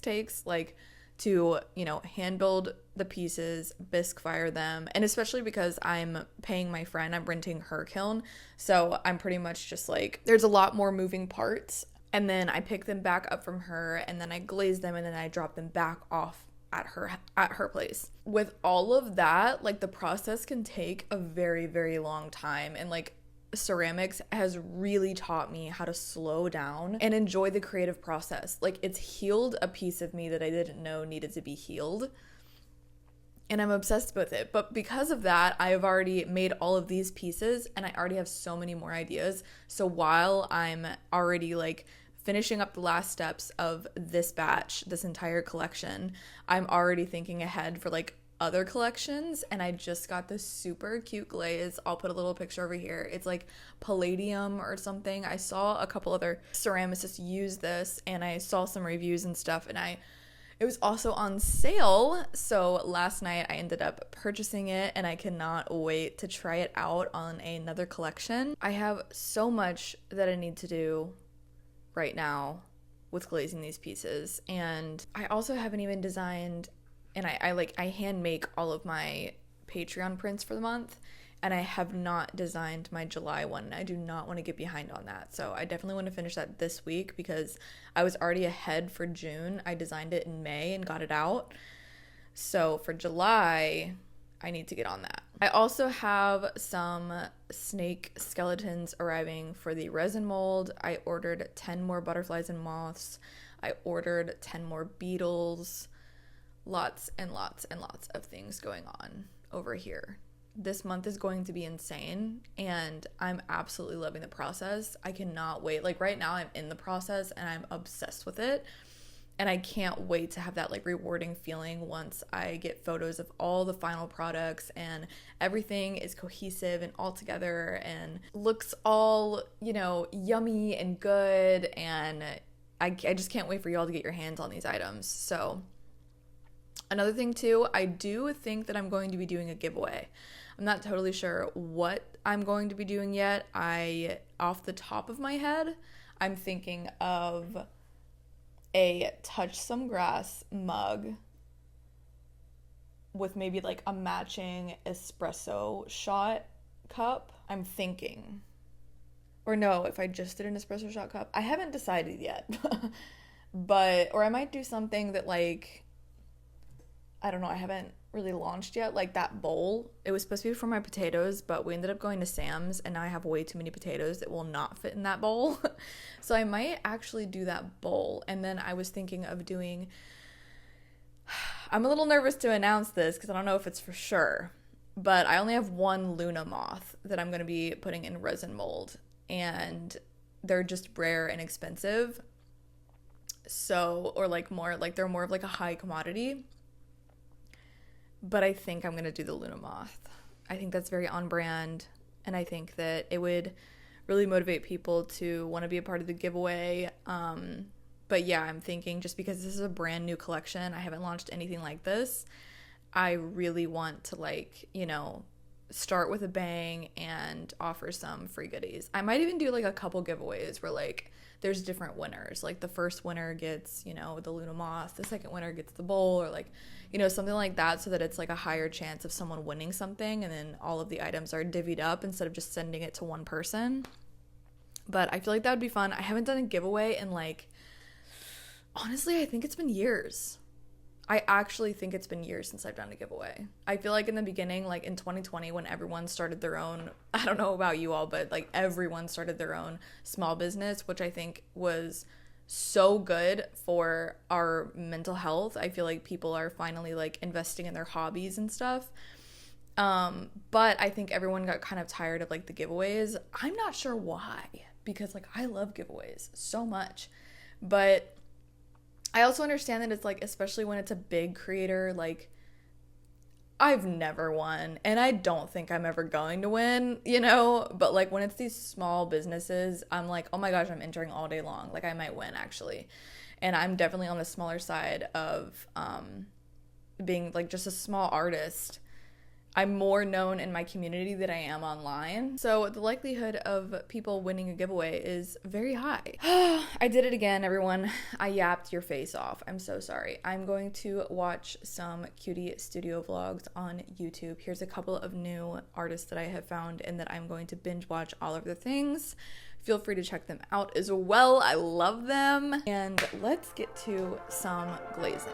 takes, like, to, you know, hand build the pieces, bisque fire them, and especially because I'm paying my friend, I'm renting her kiln, so I'm pretty much just like, there's a lot more moving parts, and then I pick them back up from her, and then I glaze them, and then I drop them back off at her place. With all of that, like the process can take a very, very long time, and like ceramics has really taught me how to slow down and enjoy the creative process. Like it's healed a piece of me that I didn't know needed to be healed, and I'm obsessed with it. But because of that, I have already made all of these pieces, and I already have so many more ideas. So while I'm already like finishing up the last steps of this batch, this entire collection, I'm already thinking ahead for like other collections. And I just got this super cute glaze. I'll put a little picture over here. It's like palladium or something. I saw a couple other ceramicists use this, and I saw some reviews and stuff, and it was also on sale. So last night I ended up purchasing it, and I cannot wait to try it out on another collection. I have so much that I need to do right now with glazing these pieces, and I also haven't even designed, and I hand make all of my Patreon prints for the month, and I have not designed my July one, and I do not want to get behind on that. So I definitely want to finish that this week because I was already ahead for June. I designed it in May and got it out. So for July, I need to get on that. I also have some snake skeletons arriving for the resin mold. I ordered 10 more butterflies and moths. I ordered 10 more beetles. Lots and lots and lots of things going on over here. This month is going to be insane, and I'm absolutely loving the process. I cannot wait. Like right now I'm in the process and I'm obsessed with it. And I can't wait to have that like rewarding feeling once I get photos of all the final products and everything is cohesive and all together and looks all, you know, yummy and good. And I just can't wait for y'all to get your hands on these items. So another thing too, I do think that I'm going to be doing a giveaway. I'm not totally sure what I'm going to be doing yet. Off the top of my head, I'm thinking of a Touch Some Grass mug with maybe like a matching espresso shot cup. I'm thinking. Or no, if I just did an espresso shot cup. I haven't decided yet. Or I might do something that like, I don't know, I haven't really launched yet. Like that bowl, it was supposed to be for my potatoes, but we ended up going to Sam's, and now I have way too many potatoes that will not fit in that bowl. So I might actually do that bowl. And then I was thinking of doing, I'm a little nervous to announce this because I don't know if it's for sure, but I only have one Luna moth that I'm going to be putting in resin mold, and they're just rare and expensive. So, or like more, like they're more of like a high commodity. But I think I'm going to do the Luna moth. I think that's very on brand, and I think that it would really motivate people to want to be a part of the giveaway. But yeah, I'm thinking just because this is a brand new collection, I haven't launched anything like this, I really want to like, you know, start with a bang and offer some free goodies. I might even do like a couple giveaways where like there's different winners. Like the first winner gets, you know, the Luna moth, the second winner gets the bowl, or like, you know, something like that, so that it's like a higher chance of someone winning something, and then all of the items are divvied up instead of just sending it to one person. But I feel like that would be fun. I haven't done a giveaway in like, honestly, I think it's been years. I actually think it's been years since I've done a giveaway. I feel like in the beginning, like in 2020, when everyone started their own, I don't know about you all, but like everyone started their own small business, which I think was so good for our mental health. I feel like people are finally like investing in their hobbies and stuff. But I think everyone got kind of tired of like the giveaways. I'm not sure why, because like I love giveaways so much, but I also understand that it's like, especially when it's a big creator, like I've never won, and I don't think I'm ever going to win, you know, but like when it's these small businesses, I'm like, oh my gosh, I'm entering all day long. Like I might win actually. And I'm definitely on the smaller side of being like just a small artist. I'm more known in my community than I am online. So the likelihood of people winning a giveaway is very high. I did it again, everyone. I yapped your face off. I'm so sorry. I'm going to watch some cutie studio vlogs on YouTube. Here's a couple of new artists that I have found and that I'm going to binge watch all of their things. Feel free to check them out as well. I love them. And let's get to some glazing.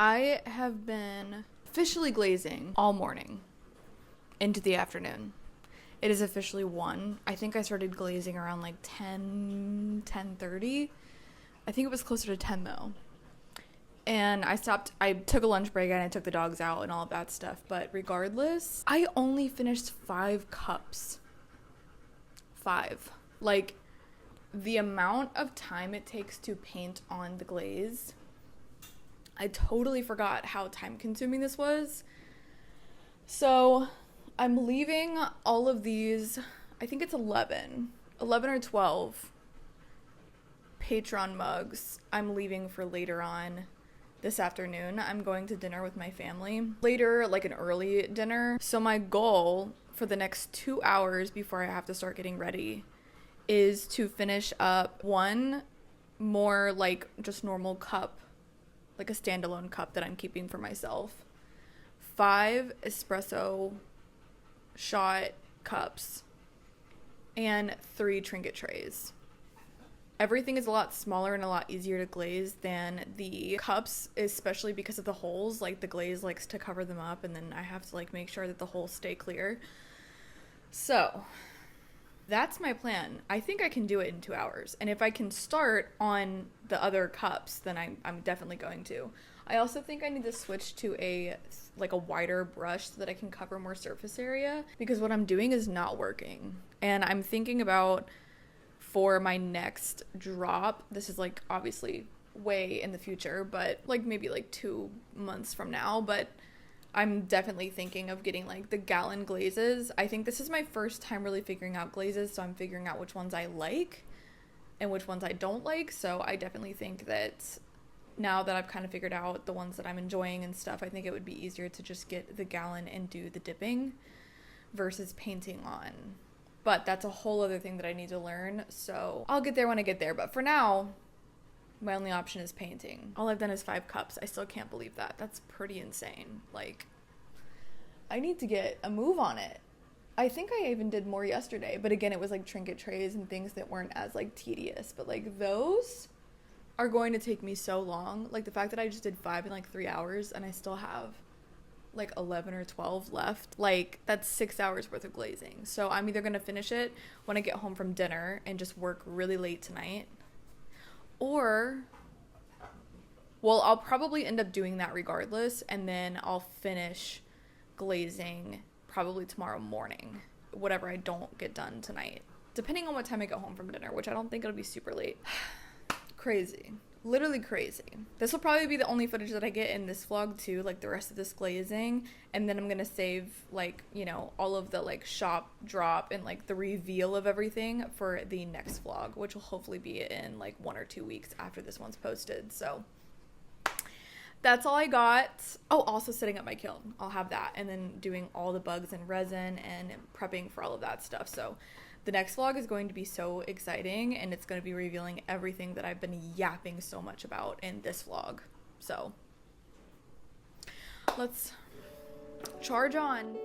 I have been officially glazing all morning into the afternoon. It is officially 1. I think I started glazing around like 10:30. I think it was closer to 10 though. And I took a lunch break and I took the dogs out and all of that stuff. But regardless, I only finished 5 cups. 5. Like, the amount of time it takes to paint on the glaze, I totally forgot how time consuming this was. So I'm leaving all of these, I think it's 11 or 12 Patron mugs I'm leaving for later on this afternoon. I'm going to dinner with my family later, like an early dinner. So my goal for the next 2 hours before I have to start getting ready is to finish up 1 more like just normal cup, like a standalone cup that I'm keeping for myself, 5 espresso shot cups, and 3 trinket trays. Everything is a lot smaller and a lot easier to glaze than the cups, especially because of the holes. Like, the glaze likes to cover them up, and then I have to like make sure that the holes stay clear. So that's my plan. I think I can do it in 2 hours. And if I can start on the other cups, then I'm definitely going to. I also think I need to switch to a wider brush so that I can cover more surface area, because what I'm doing is not working. And I'm thinking about, for my next drop, this is like obviously way in the future, but like maybe like 2 months from now, but I'm definitely thinking of getting like the gallon glazes. I think this is my first time really figuring out glazes, so I'm figuring out which ones I like and which ones I don't like. So I definitely think that now that I've kind of figured out the ones that I'm enjoying and stuff, I think it would be easier to just get the gallon and do the dipping versus painting on. But that's a whole other thing that I need to learn, so I'll get there when I get there. But for now, my only option is painting. All I've done is 5 cups. I still can't believe that. That's pretty insane. Like, I need to get a move on it. I think I even did more yesterday, but again, it was like trinket trays and things that weren't as like tedious. But like, those are going to take me so long. Like, the fact that I just did 5 in like 3 hours and I still have like 11 or 12 left, like, that's 6 hours worth of glazing. So I'm either gonna finish it when I get home from dinner and just work really late tonight, or, well, I'll probably end up doing that regardless, and then I'll finish glazing probably tomorrow morning, whatever I don't get done tonight, depending on what time I get home from dinner, which I don't think it'll be super late. Crazy. Literally crazy. This will probably be the only footage that I get in this vlog too, like the rest of this glazing, and then I'm gonna save, like, you know, all of the like shop drop and like the reveal of everything for the next vlog, which will hopefully be in like 1 or 2 weeks after this one's posted. So that's all I got. Oh, also setting up my kiln. I'll have that, and then doing all the bugs and resin and prepping for all of that stuff. So the next vlog is going to be so exciting, and it's going to be revealing everything that I've been yapping so much about in this vlog. So let's charge on.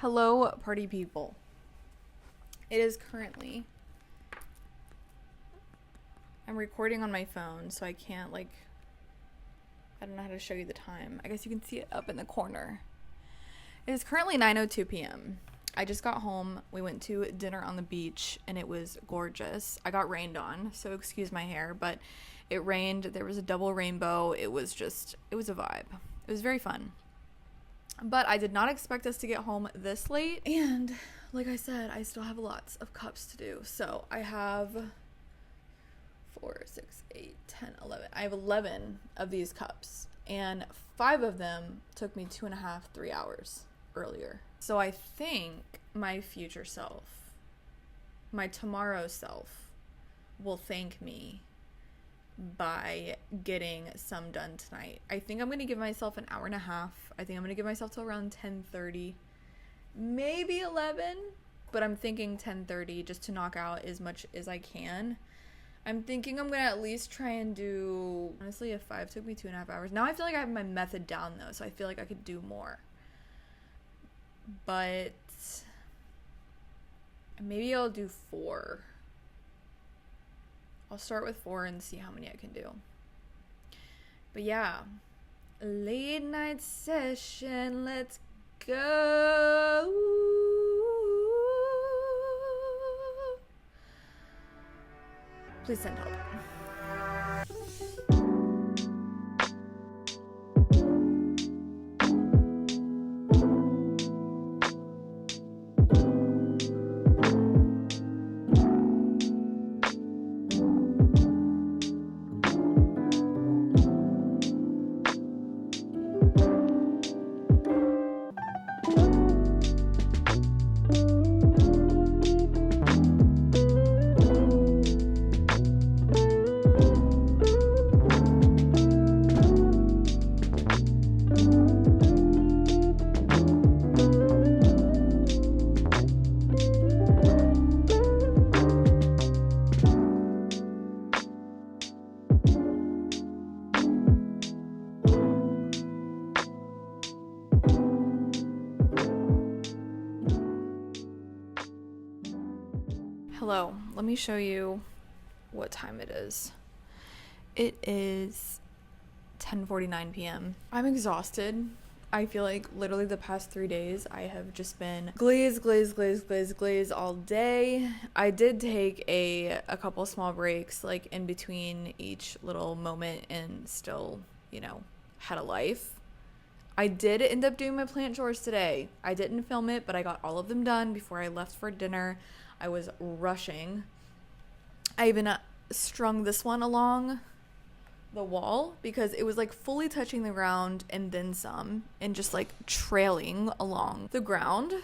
Hello, party people. It is currently... I'm recording on my phone, so I can't, like... I don't know how to show you the time. I guess you can see it up in the corner. It is currently 9:02 p.m. I just got home. We went to dinner on the beach, and it was gorgeous. I got rained on, so excuse my hair, but it rained. There was a double rainbow. It was a vibe. It was very fun. But I did not expect us to get home this late. And like I said, I still have lots of cups to do. So I have 4, 6, 8, 10, 11. I have 11 of these cups. And 5 of them took me 2.5, 3 hours earlier. So I think my future self, my tomorrow self, will thank me by getting some done tonight. I think I'm going to give myself an hour and a half. I think I'm going to give myself till around 10:30, maybe 11, but I'm thinking 10:30 just to knock out as much as I can. I'm thinking I'm going to at least try and do, honestly, if 5 took me 2.5 hours. Now I feel like I have my method down though, so I feel like I could do more. But maybe I'll do 4. I'll start with 4 and see how many I can do. But yeah, late night session, let's go. Please send help. Hello, let me show you what time it is. It is 10:49 p.m. I'm exhausted. I feel like literally the past 3 days I have just been glaze all day. I did take a couple small breaks like in between each little moment and still, had a life. I did end up doing my plant chores today. I didn't film it, but I got all of them done before I left for dinner. I was rushing. I even strung this one along the wall because it was like fully touching the ground and then some and just like trailing along the ground.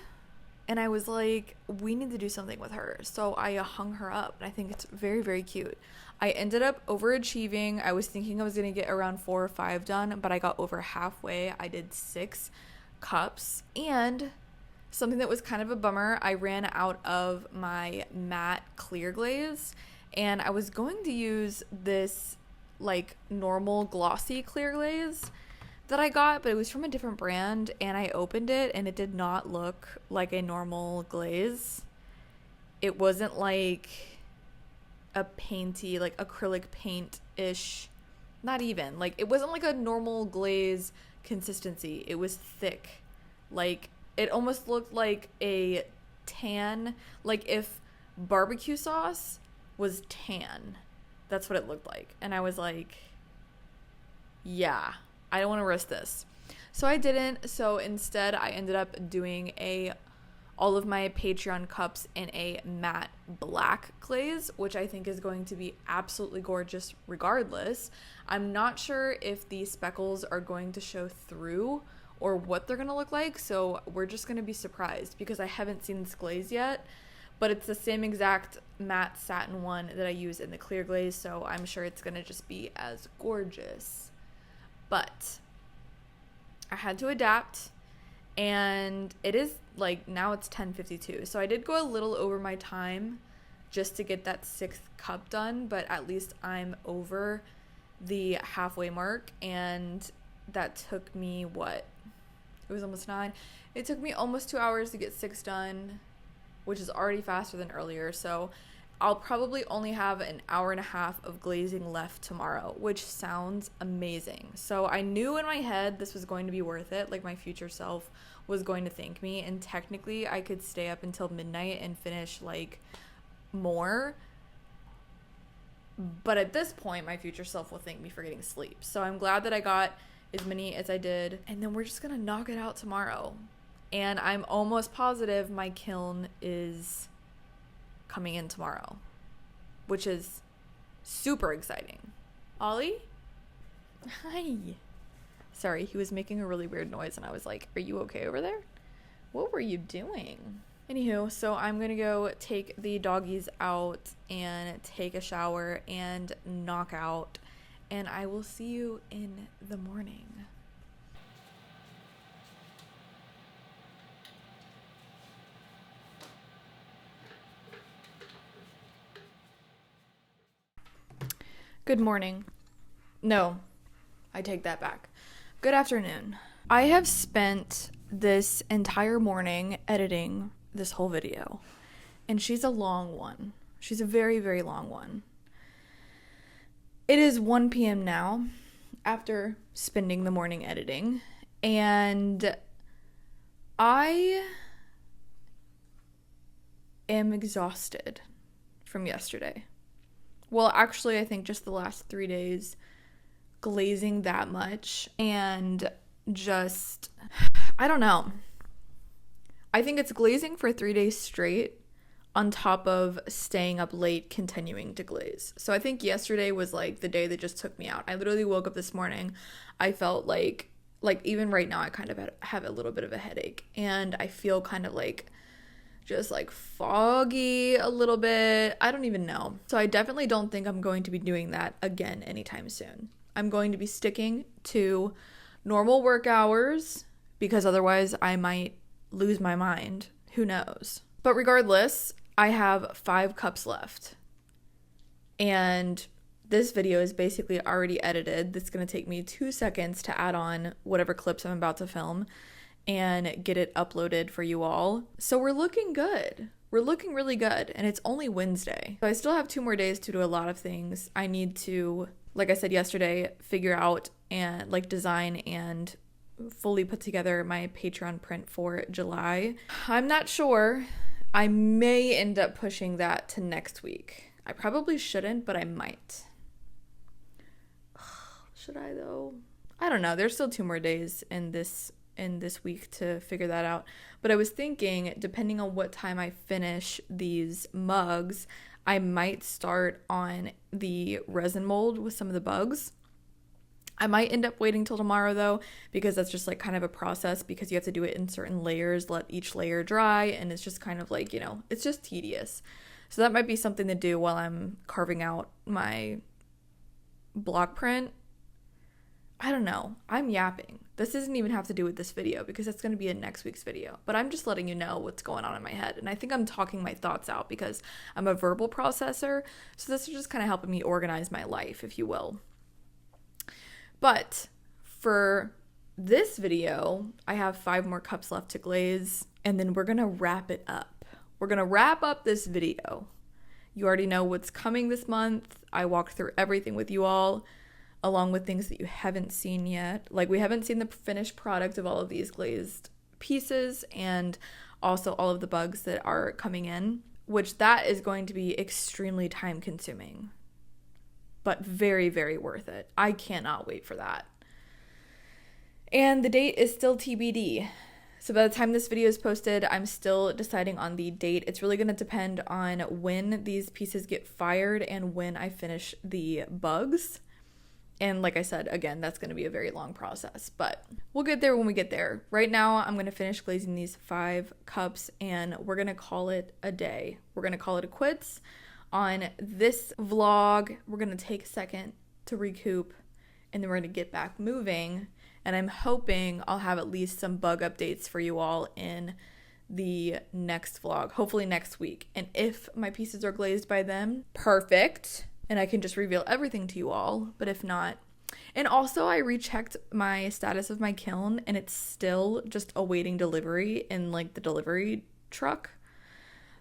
And I was like, we need to do something with her. So I hung her up and I think it's very, very cute. I ended up overachieving. I was thinking I was going to get around 4 or 5 done, but I got over halfway. I did 6 cups. And something that was kind of a bummer, I ran out of my matte clear glaze, and I was going to use this like normal glossy clear glaze that I got, but it was from a different brand, and I opened it and it did not look like a normal glaze. It wasn't like a painty, like acrylic paint-ish, not even. Like it wasn't like a normal glaze consistency. It was thick. Like it almost looked like a tan, like if barbecue sauce was tan. That's what it looked like. And I was like, yeah, I don't want to risk this. So I didn't. So instead, I ended up doing all of my Patreon cups in a matte black glaze, which I think is going to be absolutely gorgeous regardless. I'm not sure if the speckles are going to show through or what they're going to look like, so we're just going to be surprised because I haven't seen this glaze yet, but it's the same exact matte satin one that I use in the clear glaze, so I'm sure it's going to just be as gorgeous. But I had to adapt, and it is like now it's 10:52, so I did go a little over my time just to get that 6th cup done, but at least I'm over the halfway mark, and that took me It was almost 9. It took me almost 2 hours to get 6 done, which is already faster than earlier. So I'll probably only have an hour and a half of glazing left tomorrow, which sounds amazing. So I knew in my head this was going to be worth it. Like, my future self was going to thank me. And technically I could stay up until midnight and finish like more. But at this point, my future self will thank me for getting sleep. So I'm glad that I got as many as I did. And then we're just going to knock it out tomorrow. And I'm almost positive my kiln is coming in tomorrow, which is super exciting. Ollie? Hi. Sorry, he was making a really weird noise and I was like, are you okay over there? What were you doing? Anywho, so I'm gonna go take the doggies out and take a shower and knock out, and I will see you in the morning. Good morning. No, I take that back. Good afternoon. I have spent this entire morning editing this whole video, and she's a long one. She's a very, very long one. It is 1 p.m. now, after spending the morning editing, and I am exhausted from yesterday. Well, actually, I think just the last 3 days, glazing that much, and just, I don't know. I think it's glazing for 3 days straight on top of staying up late continuing to glaze. So I think yesterday was like the day that just took me out. I literally woke up this morning. I felt like even right now I kind of have a little bit of a headache, and I feel kind of like just like foggy a little bit. I don't even know. So I definitely don't think I'm going to be doing that again anytime soon. I'm going to be sticking to normal work hours because otherwise I might lose my mind. Who knows? But regardless, I have 5 cups left. And this video is basically already edited. That's going to take me 2 seconds to add on whatever clips I'm about to film and get it uploaded for you all. So we're looking good. We're looking really good. And it's only Wednesday. So I still have 2 more days to do a lot of things. I need to, like I said yesterday, figure out and like design and fully put together my Patreon print for July. I'm not sure. I may end up pushing that to next week. I probably shouldn't, but I might. Should I though? I don't know. There's still 2 more days in this week to figure that out. But I was thinking, depending on what time I finish these mugs, I might start on the resin mold with some of the bugs. I might end up waiting till tomorrow though, because that's just like kind of a process, because you have to do it in certain layers, let each layer dry, and it's just kind of like, you know, it's just tedious. So that might be something to do while I'm carving out my block print. I don't know. I'm yapping. This doesn't even have to do with this video because that's going to be in next week's video. But I'm just letting you know what's going on in my head. And I think I'm talking my thoughts out because I'm a verbal processor. So this is just kind of helping me organize my life, if you will. But for this video, I have 5 more cups left to glaze. And then we're going to wrap it up. We're going to wrap up this video. You already know what's coming this month. I walked through everything with you all, along with things that you haven't seen yet. Like, we haven't seen the finished product of all of these glazed pieces and also all of the bugs that are coming in, which that is going to be extremely time consuming, but very, very worth it. I cannot wait for that. And the date is still TBD. So by the time this video is posted, I'm still deciding on the date. It's really going to depend on when these pieces get fired and when I finish the bugs. And like I said, again, that's going to be a very long process, but we'll get there when we get there. Right now, I'm going to finish glazing these 5 cups and we're going to call it a day. We're going to call it a quits on this vlog. We're going to take a second to recoup and then we're going to get back moving. And I'm hoping I'll have at least some bug updates for you all in the next vlog, hopefully next week. And if my pieces are glazed by then, perfect. And I can just reveal everything to you all. But if not, And also I rechecked my status of my kiln and it's still just awaiting delivery in like the delivery truck.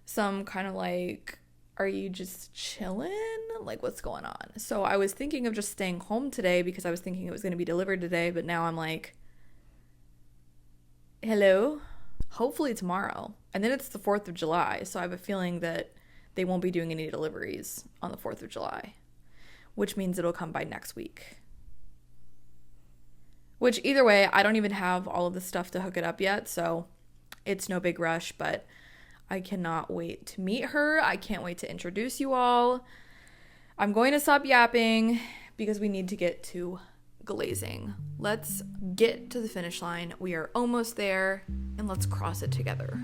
So I'm kind of like, are you just chilling? Like, what's going on? So I was thinking of just staying home today because I was thinking it was going to be delivered today, but now I'm like, hello? Hopefully tomorrow. And then it's the 4th of July, so I have a feeling that they won't be doing any deliveries on the 4th of July, which means it'll come by next week. Which either way, I don't even have all of the stuff to hook it up yet, so it's no big rush, but I cannot wait to meet her. I can't wait to introduce you all. I'm going to stop yapping because we need to get to glazing. Let's get to the finish line. We are almost there, and let's cross it together.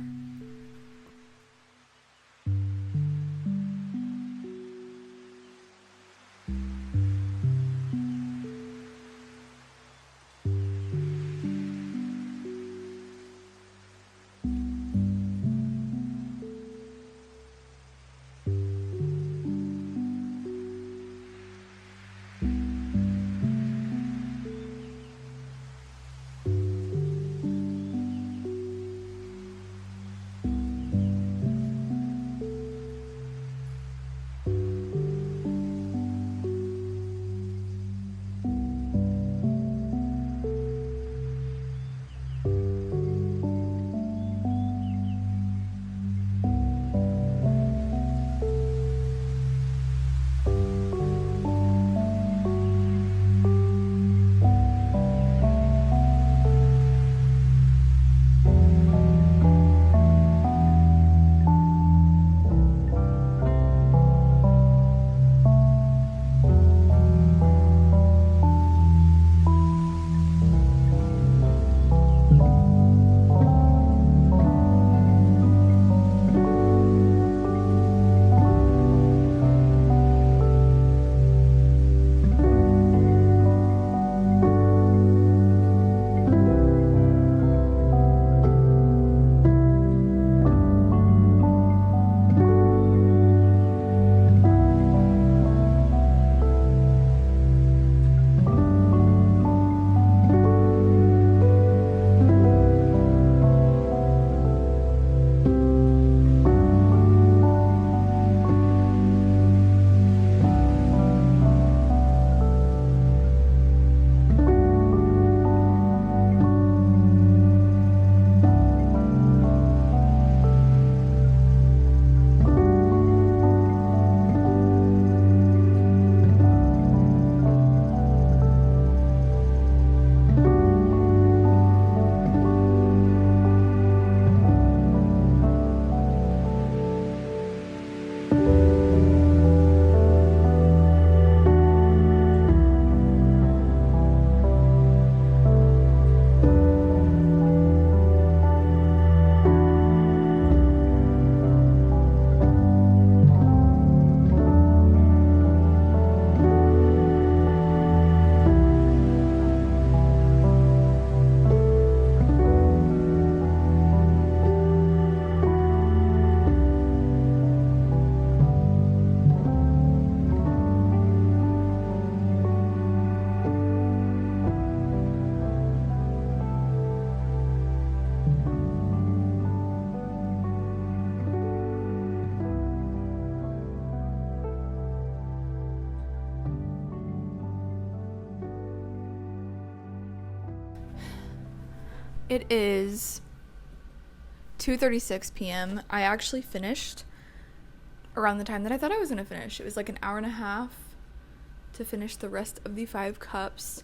It is 2:36 p.m. I actually finished around the time that I thought I was going to finish. It was like an hour and a half to finish the rest of the 5 cups.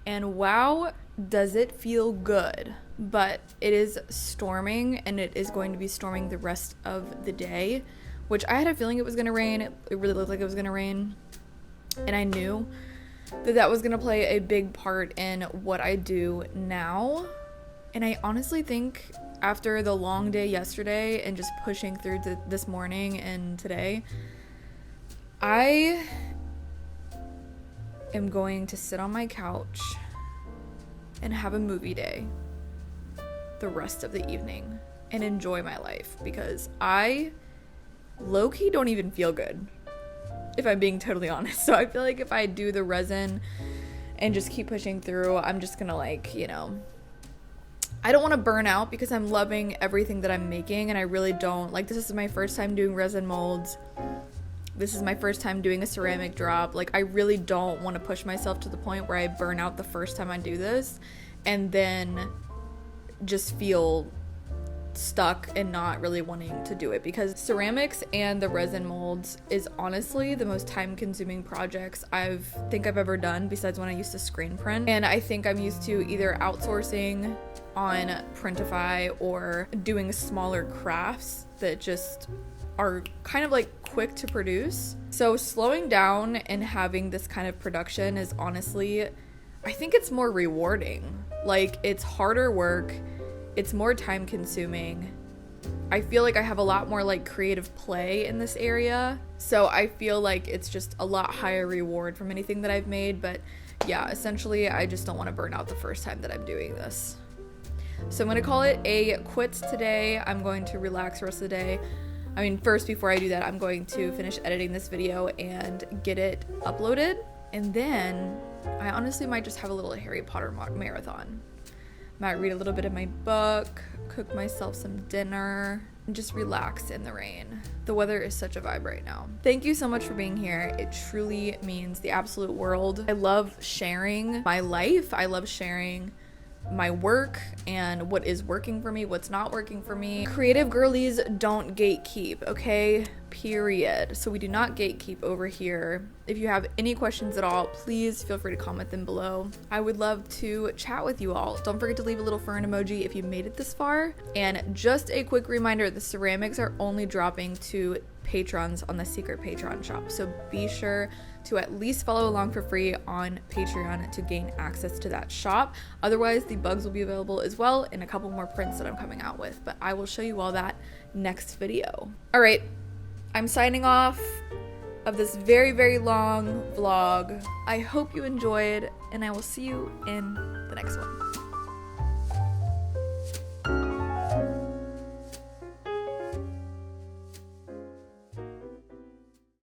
And wow, does it feel good. But it is storming, and it is going to be storming the rest of the day, which I had a feeling it was going to rain. It really looked like it was going to rain. And I knew that that was going to play a big part in what I do now. And I honestly think after the long day yesterday and just pushing through this morning and today, I am going to sit on my couch and have a movie day the rest of the evening and enjoy my life, because I low-key don't even feel good, if I'm being totally honest. So I feel like if I do the resin and just keep pushing through. I'm just gonna like, you know, I don't want to burn out because I'm loving everything that I'm making, and I really don't. Like, this is my first time doing resin molds. This is my first time doing a ceramic drop. Like, I really don't want to push myself to the point where I burn out the first time I do this and then just feel stuck and not really wanting to do it, because ceramics and the resin molds is honestly the most time-consuming projects I've ever done, besides when I used to screen print. And I think I'm used to either outsourcing on Printify or doing smaller crafts that just are kind of like quick to produce. So slowing down and having this kind of production is honestly, I think it's more rewarding. Like, it's harder work, it's more time consuming. I feel like I have a lot more like creative play in this area. So I feel like it's just a lot higher reward from anything that I've made. But yeah, essentially I just don't want to burn out the first time that I'm doing this. So I'm going to call it a quits today. I'm going to relax the rest of the day. I mean, first, before I do that, I'm going to finish editing this video and get it uploaded. And then I honestly might just have a little Harry Potter marathon. Might read a little bit of my book, cook myself some dinner, and just relax in the rain. The weather is such a vibe right now. Thank you so much for being here. It truly means the absolute world. I love sharing my life. I love sharing my work and what is working for me, what's not working for me. Creative girlies don't gatekeep, okay? Period. So we do not gatekeep over here. If you have any questions at all, please feel free to comment them below. I would love to chat with you all. Don't forget to leave a little fern emoji if you made it this far. And just a quick reminder, the ceramics are only dropping to patrons on the secret Patreon shop. So be sure to at least follow along for free on Patreon to gain access to that shop. Otherwise, the bugs will be available as well, and a couple more prints that I'm coming out with, but I will show you all that next video. All right, I'm signing off of this very, very long vlog. I hope you enjoyed, and I will see you in the next one.